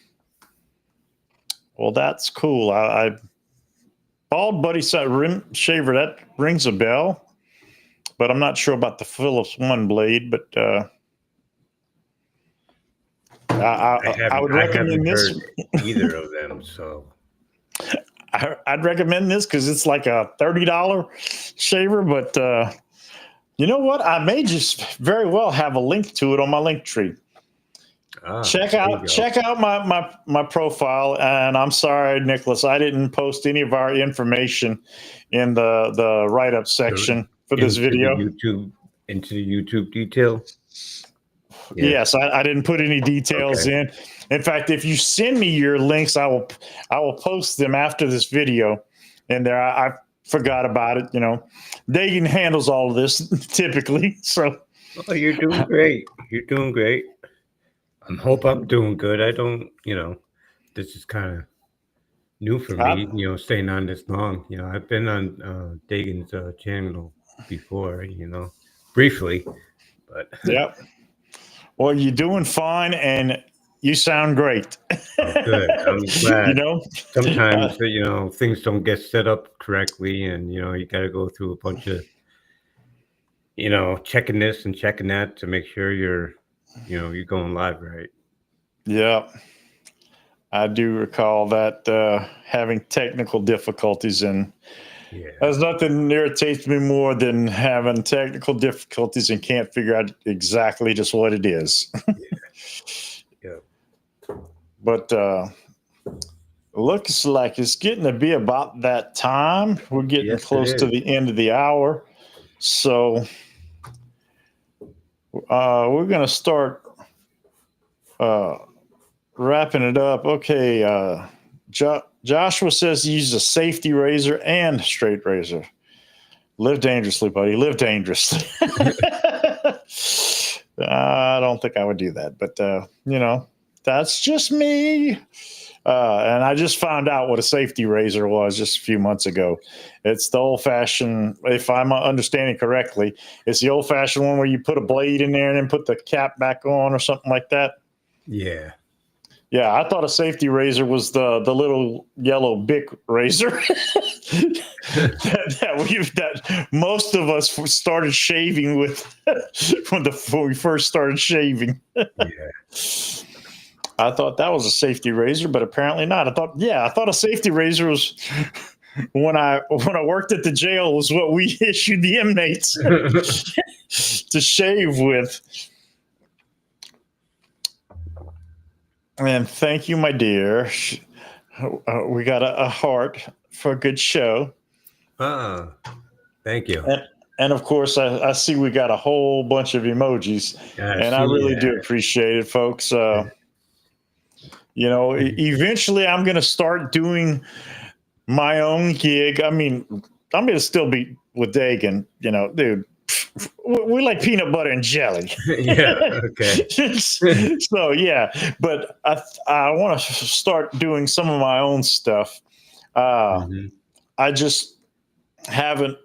Well, that's cool. I bald buddy rim shaver, that rings a bell, but I'm not sure about the Phillips one blade. But I would I haven't recommend this. heard either of them, so I'd recommend this because it's like a $30 shaver. But you know what? I may just very well have a link to it on my link tree. Check there you out my profile. And I'm sorry, Nicholas, I didn't post any of our information in the write up go. section for this video. Into the YouTube detail. Yeah. Yes, I didn't put any details Okay. in. In fact, if you send me your links, I will post them after this video. And there, I forgot about it. You know, Dagan handles all of this typically. So, Oh, you're doing great. You're doing great. I hope I'm doing good. I don't, this is kind of new for me, staying on this long. I've been on Dagan's channel before, briefly, but yeah. Well, you're doing fine, and you sound great. oh, good. I'm glad. You know, Sometimes, things don't get set up correctly, and, you got to go through a bunch of, checking this and checking that to make sure you're going live right. yeah. I do recall that having technical difficulties, and there's nothing irritates me more than having technical difficulties and can't figure out exactly just what it is. Yeah. But looks like it's getting to be about that time. We're getting close to the end of the hour. So we're going to start wrapping it up. Okay. Joshua says he uses a safety razor and straight razor. Live dangerously, buddy. Live dangerously. I don't think I would do that, but that's just me. And I just found out what a safety razor was just a few months ago. It's the old-fashioned, if I'm understanding correctly, it's the old-fashioned one where you put a blade in there and then put the cap back on or something like that. Yeah. Yeah, I thought a safety razor was the little yellow Bic razor that most of us started shaving with when we first started shaving. Yeah. I thought that was a safety razor, but apparently not. I thought a safety razor was when I worked at the jail was what we issued the inmates to shave with. And thank you, my dear. We got a heart for a good show. Thank you. And of course, I see we got a whole bunch of emojis, and I really do appreciate it, folks. Eventually I'm going to start doing my own gig. I mean, I'm going to still be with Dagan, dude. We like peanut butter and jelly. Yeah. Okay. So yeah, but I want to start doing some of my own stuff. I just haven't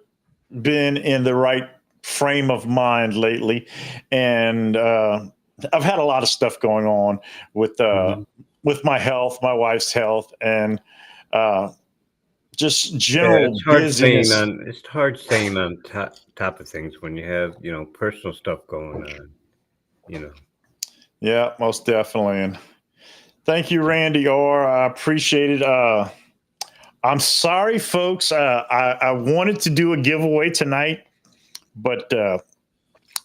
been in the right frame of mind lately, and I've had a lot of stuff going on with my health, my wife's health, and just general busyness. It's hard staying on top of things when you have personal stuff going on. Yeah, most definitely. And thank you, Randy R. I appreciate it. I'm sorry, folks. I wanted to do a giveaway tonight, but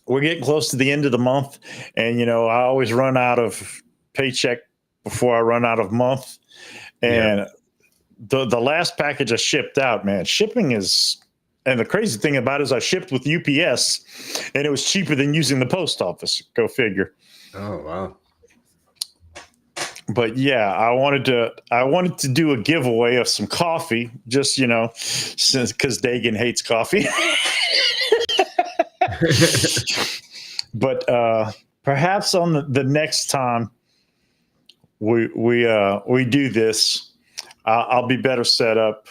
we're getting close to the end of the month, and I always run out of paycheck before I run out of month, and the last package I shipped out, man, shipping is, and the crazy thing about it is I shipped with UPS, and it was cheaper than using the post office. Go figure. Oh wow. But yeah, I wanted to do a giveaway of some coffee, just since because Dagan hates coffee. But perhaps on the next time we do this, I'll be better set up.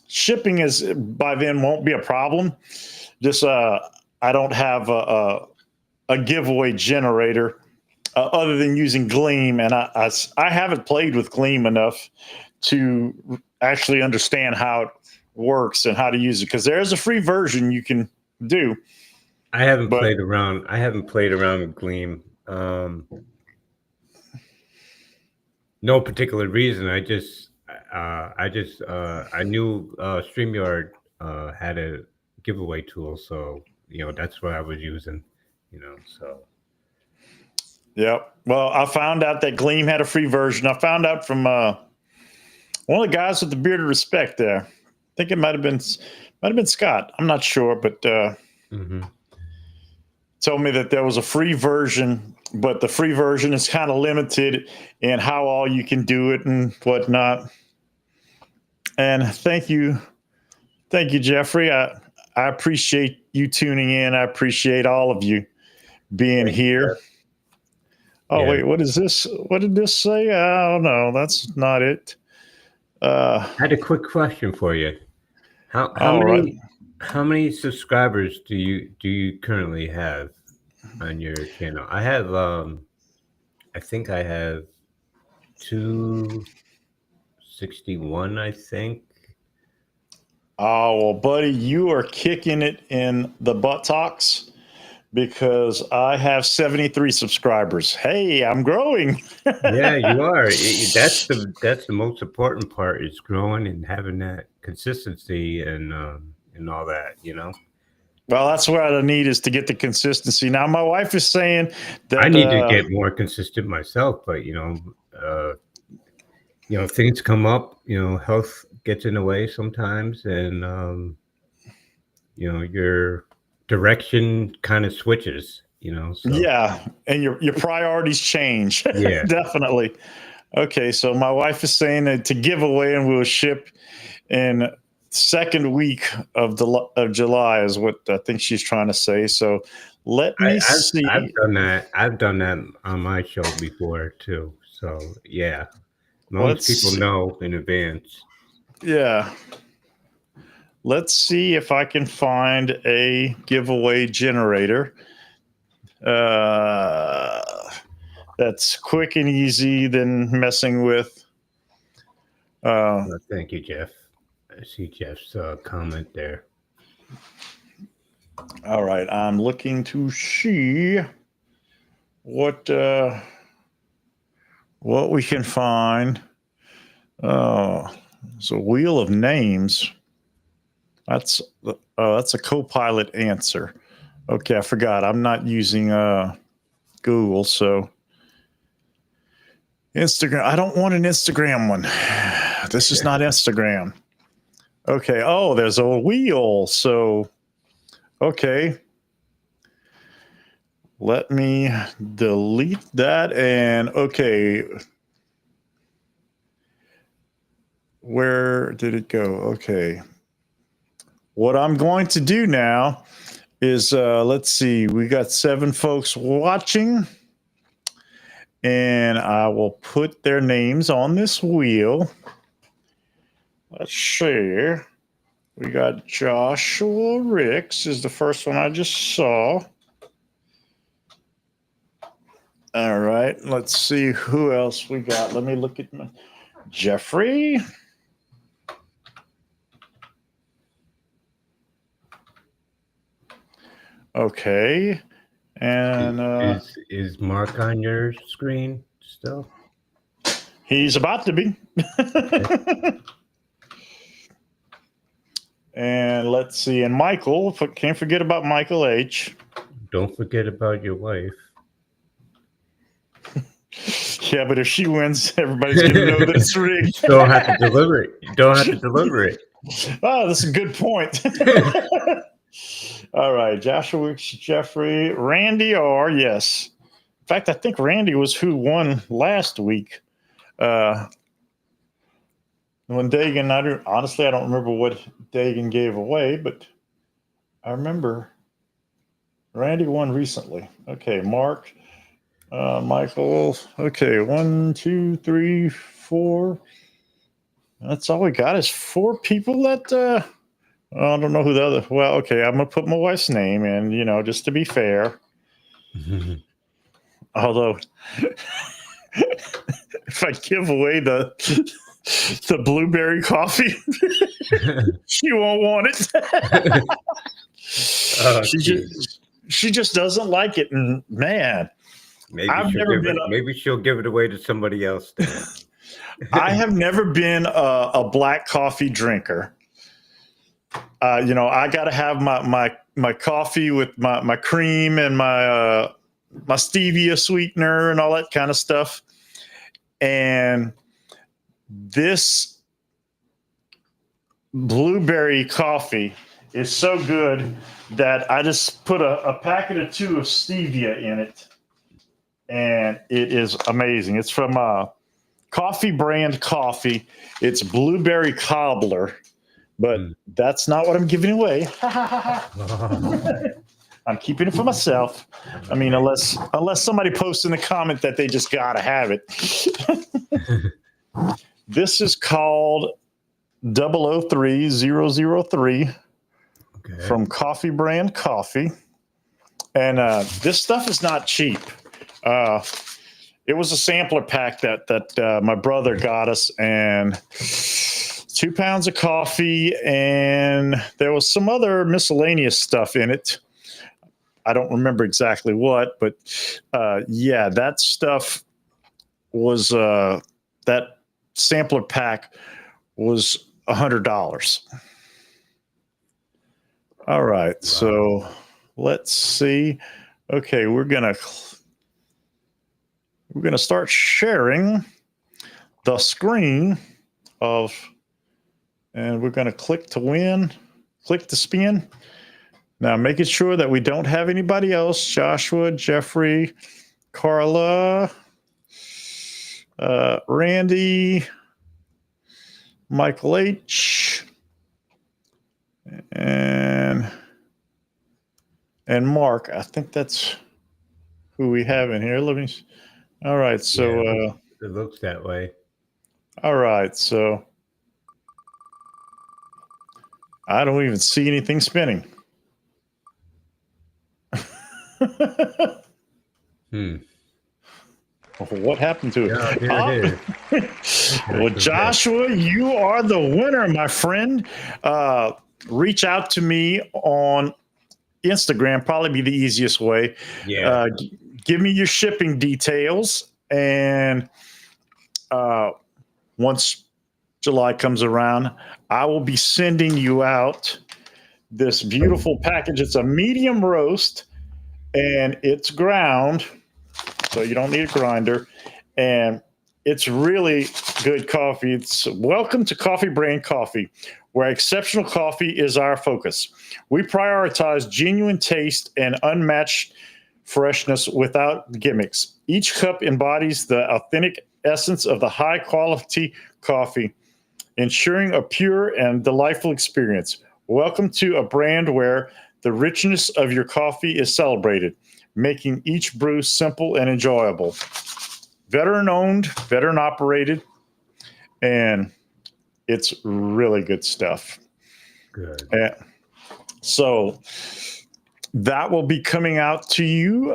Shipping is by then won't be a problem. Just I don't have a giveaway generator other than using Gleam, and I haven't played with Gleam enough to actually understand how it works and how to use it, because there's a free version you can do. I haven't played around. I haven't played around with Gleam. No particular reason. I knew StreamYard had a giveaway tool, so that's what I was using. So. Yep. Well, I found out that Gleam had a free version. I found out from one of the guys with the bearded respect there. I think it might have been Scott. I'm not sure, but told me that there was a free version, but the free version is kind of limited in how all you can do it and whatnot. And thank you, Jeffrey. I appreciate you tuning in. I appreciate all of you being here. Oh, wait, what is this? What did this say? Oh, no, that's not it. I had a quick question for you. How many subscribers do you currently have on your channel? I have I think I have 261, I think. Oh, well, buddy, you are kicking it in the buttocks, because I have 73 subscribers. Hey, I'm growing. Yeah, you are. That's the most important part, is growing and having that consistency and all that. Well, that's what I need, is to get the consistency. Now, my wife is saying that I need to get more consistent myself, but things come up. Health gets in the way sometimes, and your direction kind of switches. So. Yeah, and your priorities change. Yeah. Definitely. Okay, so my wife is saying that to give away and we'll ship in second week of July is what I think she's trying to say. So let me see. I've done that. I've done that on my show before too. So yeah, most people know in advance. Yeah. Let's see if I can find a giveaway generator that's quick and easy than messing with. Thank you, Jeff. I see Jeff's comment there. All right, I'm looking to see what we can find. Oh, it's a wheel of names. That's a Copilot answer. Okay, I forgot. I'm not using Google, so Instagram. I don't want an Instagram one. This is not Instagram. Okay. Oh, there's a wheel. So, okay. Let me delete that. And okay. Where did it go? Okay. What I'm going to do now is, let's see, we got 7 folks watching, and I will put their names on this wheel. Let's see. We got Joshua Ricks is the first one I just saw. All right, let's see who else we got. Let me look at Jeffrey. Okay. And is Mark on your screen still? He's about to be. And let's see. And Michael, can't forget about Michael H. Don't forget about your wife. Yeah, but if she wins, everybody's going to know that it's rigged. You don't have to deliver it. You don't have to deliver it. Oh, that's a good point. All right, Joshua, Jeffrey, Randy R. Yes. In fact, I think Randy was who won last week. When Dagan, honestly, I don't remember what Dagan gave away, but I remember Randy won recently. Okay, Mark, Michael. Okay, 1, 2, 3, 4. That's all we got is 4 people that. I don't know who the other. Well, okay, I'm gonna put my wife's name in. Just to be fair. Although, if I give away the blueberry coffee, she won't want it. Oh, she just doesn't like it, and man, maybe she'll give it away to somebody else then. I have never been a black coffee drinker. I got to have my coffee with my cream and my stevia sweetener and all that kind of stuff. And this blueberry coffee is so good that I just put a packet or 2 of stevia in it, and it is amazing. It's from Coffee Brand Coffee. It's blueberry cobbler, but that's not what I'm giving away. I'm keeping it for myself. I mean, unless somebody posts in the comment that they just gotta have it. This is called 003003 from Coffee Brand Coffee. And this stuff is not cheap. It was a sampler pack that my brother got us, and 2 pounds of coffee, and there was some other miscellaneous stuff in it. I don't remember exactly what, but yeah, that stuff was that sampler pack was $100. All right, wow. So let's see. Okay, we're gonna start sharing the screen and we're gonna click to win, click to spin. Now, making sure that we don't have anybody else. Joshua, Jeffrey, Carla, Randy, Michael H, and Mark. I think that's who we have in here. Let me. All right, so it looks that way. All right, so I don't even see anything spinning. What happened to it? Yeah, here it is. Well, Joshua, you are the winner, my friend. Reach out to me on Instagram, probably be the easiest way. Yeah. Give me your shipping details, and once July comes around, I will be sending you out this beautiful package. It's a medium roast, and it's ground, so you don't need a grinder, and it's really good coffee. It's welcome to Coffee Brand Coffee, where exceptional coffee is our focus. We prioritize genuine taste and unmatched freshness without gimmicks. Each cup embodies the authentic essence of the high-quality coffee, ensuring a pure and delightful experience. Welcome to a brand where the richness of your coffee is celebrated, making each brew simple and enjoyable. Veteran-owned, veteran-operated, and it's really good stuff. Good. So that will be coming out to you.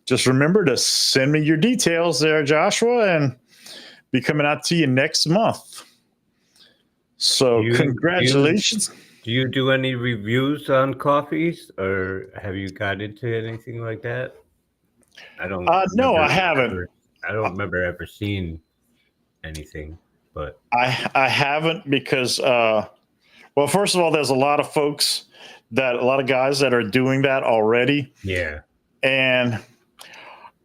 Just remember to send me your details there, Joshua, and be coming out to you next month. So congratulations. Do you do any reviews on coffees, or have you got into anything like that? I don't. No, I haven't. I don't remember ever seeing anything, but I haven't because, well, first of all, there's a lot of guys that are doing that already. Yeah. And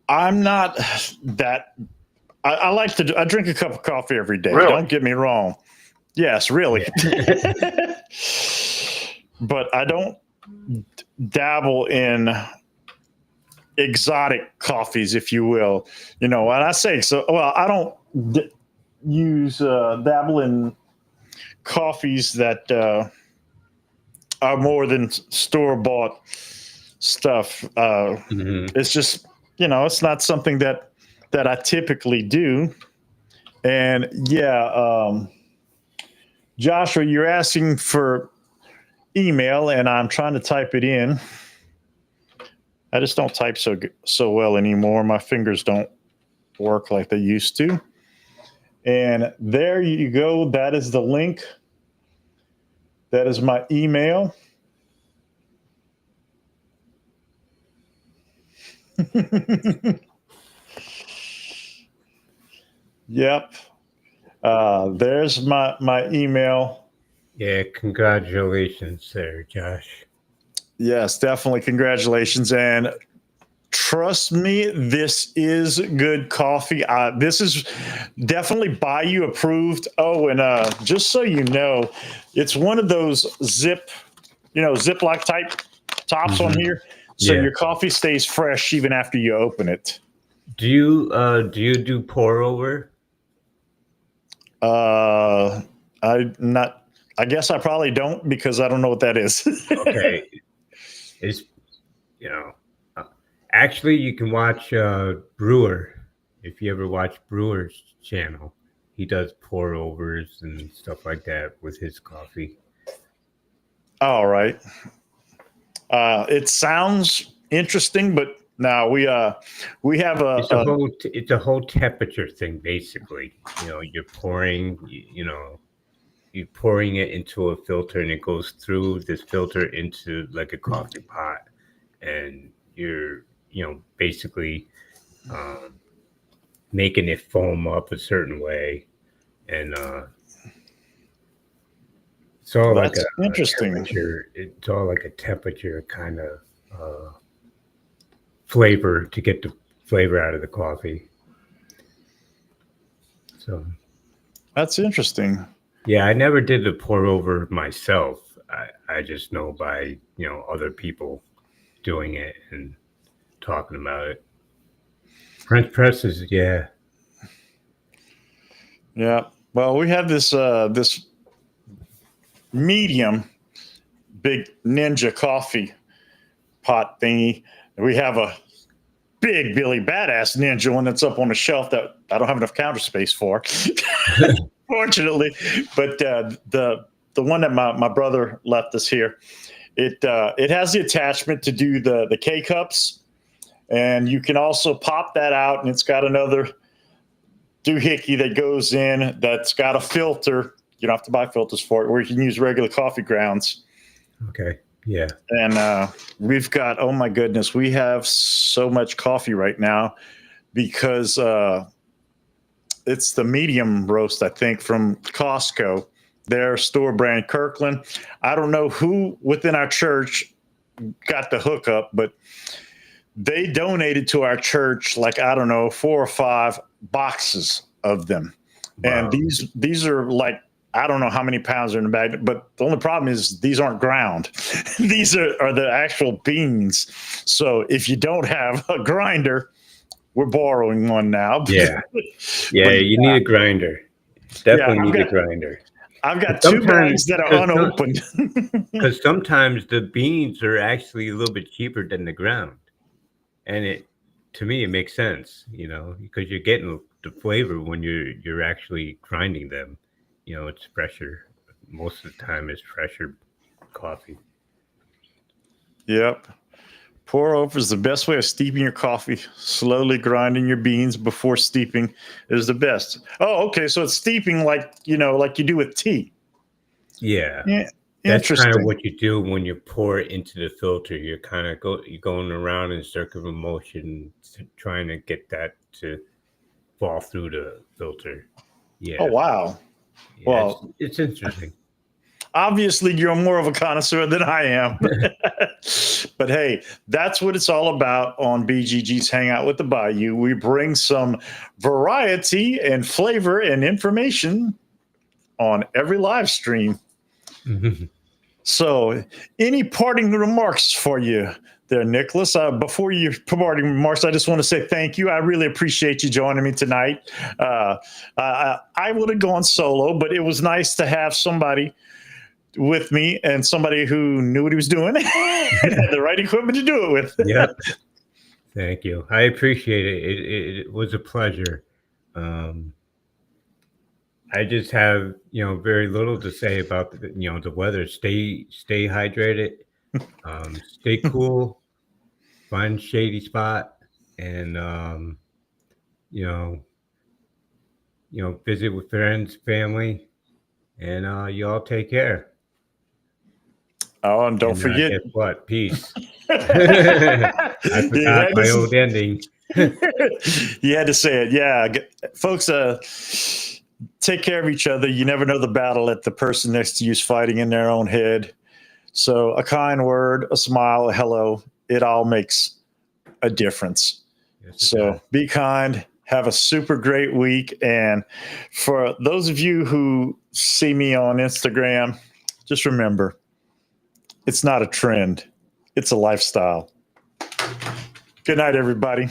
I'm not that. I drink a cup of coffee every day. Really? Don't get me wrong. Yes, really. Yeah. But I don't dabble in exotic coffees, if you will. You know what I say? So, well, I don't dabble in coffees that are more than store-bought stuff. Mhm. It's just, it's not something that I typically do. And Joshua, you're asking for email, and I'm trying to type it in. I just don't type so well anymore. My fingers don't work like they used to. And there you go. That is the link. That is my email. Yep. There's my email. Yeah, congratulations there, Josh. Yes, definitely. Congratulations. And trust me, this is good coffee. This is definitely Bayou approved. Oh, and just so you know, it's one of those Ziploc type tops on Mhm. here. So Yeah. your coffee stays fresh even after you open it. Do you do pour over? I guess I probably don't because I don't know what that is. Okay, it's you know, uh, actually you can watch Brewer if you ever watch Brewer's channel. He does pour overs and stuff like that with his coffee. All right. It sounds interesting, but now we have It's a whole temperature thing basically. You're pouring you're pouring it into a filter and it goes through this filter into like a coffee pot, and you're basically um, making it foam up a certain way, and it's all like that's a interesting. temperature. It's all like a temperature kind of flavor to get the flavor out of the coffee. So That's interesting. yeah, I never did the pour over myself. I just know by other people doing it and talking about it. French presses, yeah. Yeah. Well, we have this medium big Ninja coffee pot thingy. We have a big Billy Badass Ninja one that's up on the shelf that I don't have enough counter space for, fortunately. But the one that my brother left us here, it has the attachment to do the K cups, and you can also pop that out, and it's got another doohickey that goes in that's got a filter. You don't have to buy filters for it, where you can use regular coffee grounds. Okay, yeah. And we've got, oh my goodness, we have so much coffee right now because it's the medium roast, I think, from Costco, their store brand Kirkland. I don't know who within our church got the hookup, but they donated to our church, like, I don't know, 4 or 5 boxes of them. Wow. And these are like, I don't know how many pounds are in the bag, but the only problem is these aren't ground. These are the actual beans. So if you don't have a grinder, we're borrowing one now. Yeah. Yeah, But you need a grinder. yeah, Definitely need a grinder. I've got 2 Sometimes, bags that are unopened. because sometimes the beans are actually a little bit cheaper than the ground, and to me, it makes sense, because you're getting the flavor when you're actually grinding them. It's fresher. Most of the time, it's fresher coffee. Yep. Pour over is the best way of steeping your coffee. Slowly grinding your beans before steeping is the best. Oh, okay. So it's steeping like you do with tea. Yeah. Yeah. That's kind of Interesting. what you do when you pour it into the filter. You're kind of you're going around in circular motion, trying to get that to fall through the filter. Yeah, Oh, wow. yeah, Well, it's interesting. obviously you're more of a connoisseur than I am. But hey, that's what it's all about on BGG's Hangout with the Bayou. We bring some variety and flavor and information on every live stream. Mhm. So, any parting remarks for you there, Nicholas? Before you parting remarks, I just want to say thank you. I really appreciate you joining me tonight. I would have gone solo, but it was nice to have somebody with me and somebody who knew what he was doing and had the right equipment to do it with. Yep. Thank you. I appreciate it. It was a pleasure. I just have, very little to say about the weather. Stay hydrated, stay cool, find a shady spot, and you know, visit with friends, family, and you all take care. Oh, and don't And forget. guess what? Peace. I forgot my old ending. You had to say it. Yeah. Folks, take care of each other. You never know the battle that the person next to you is fighting in their own head. So a kind word, a smile, a hello, it all makes a difference. Yes, so be kind. Have a super great week. And for those of you who see me on Instagram, just remember, it's not a trend. It's a lifestyle. Good night, everybody.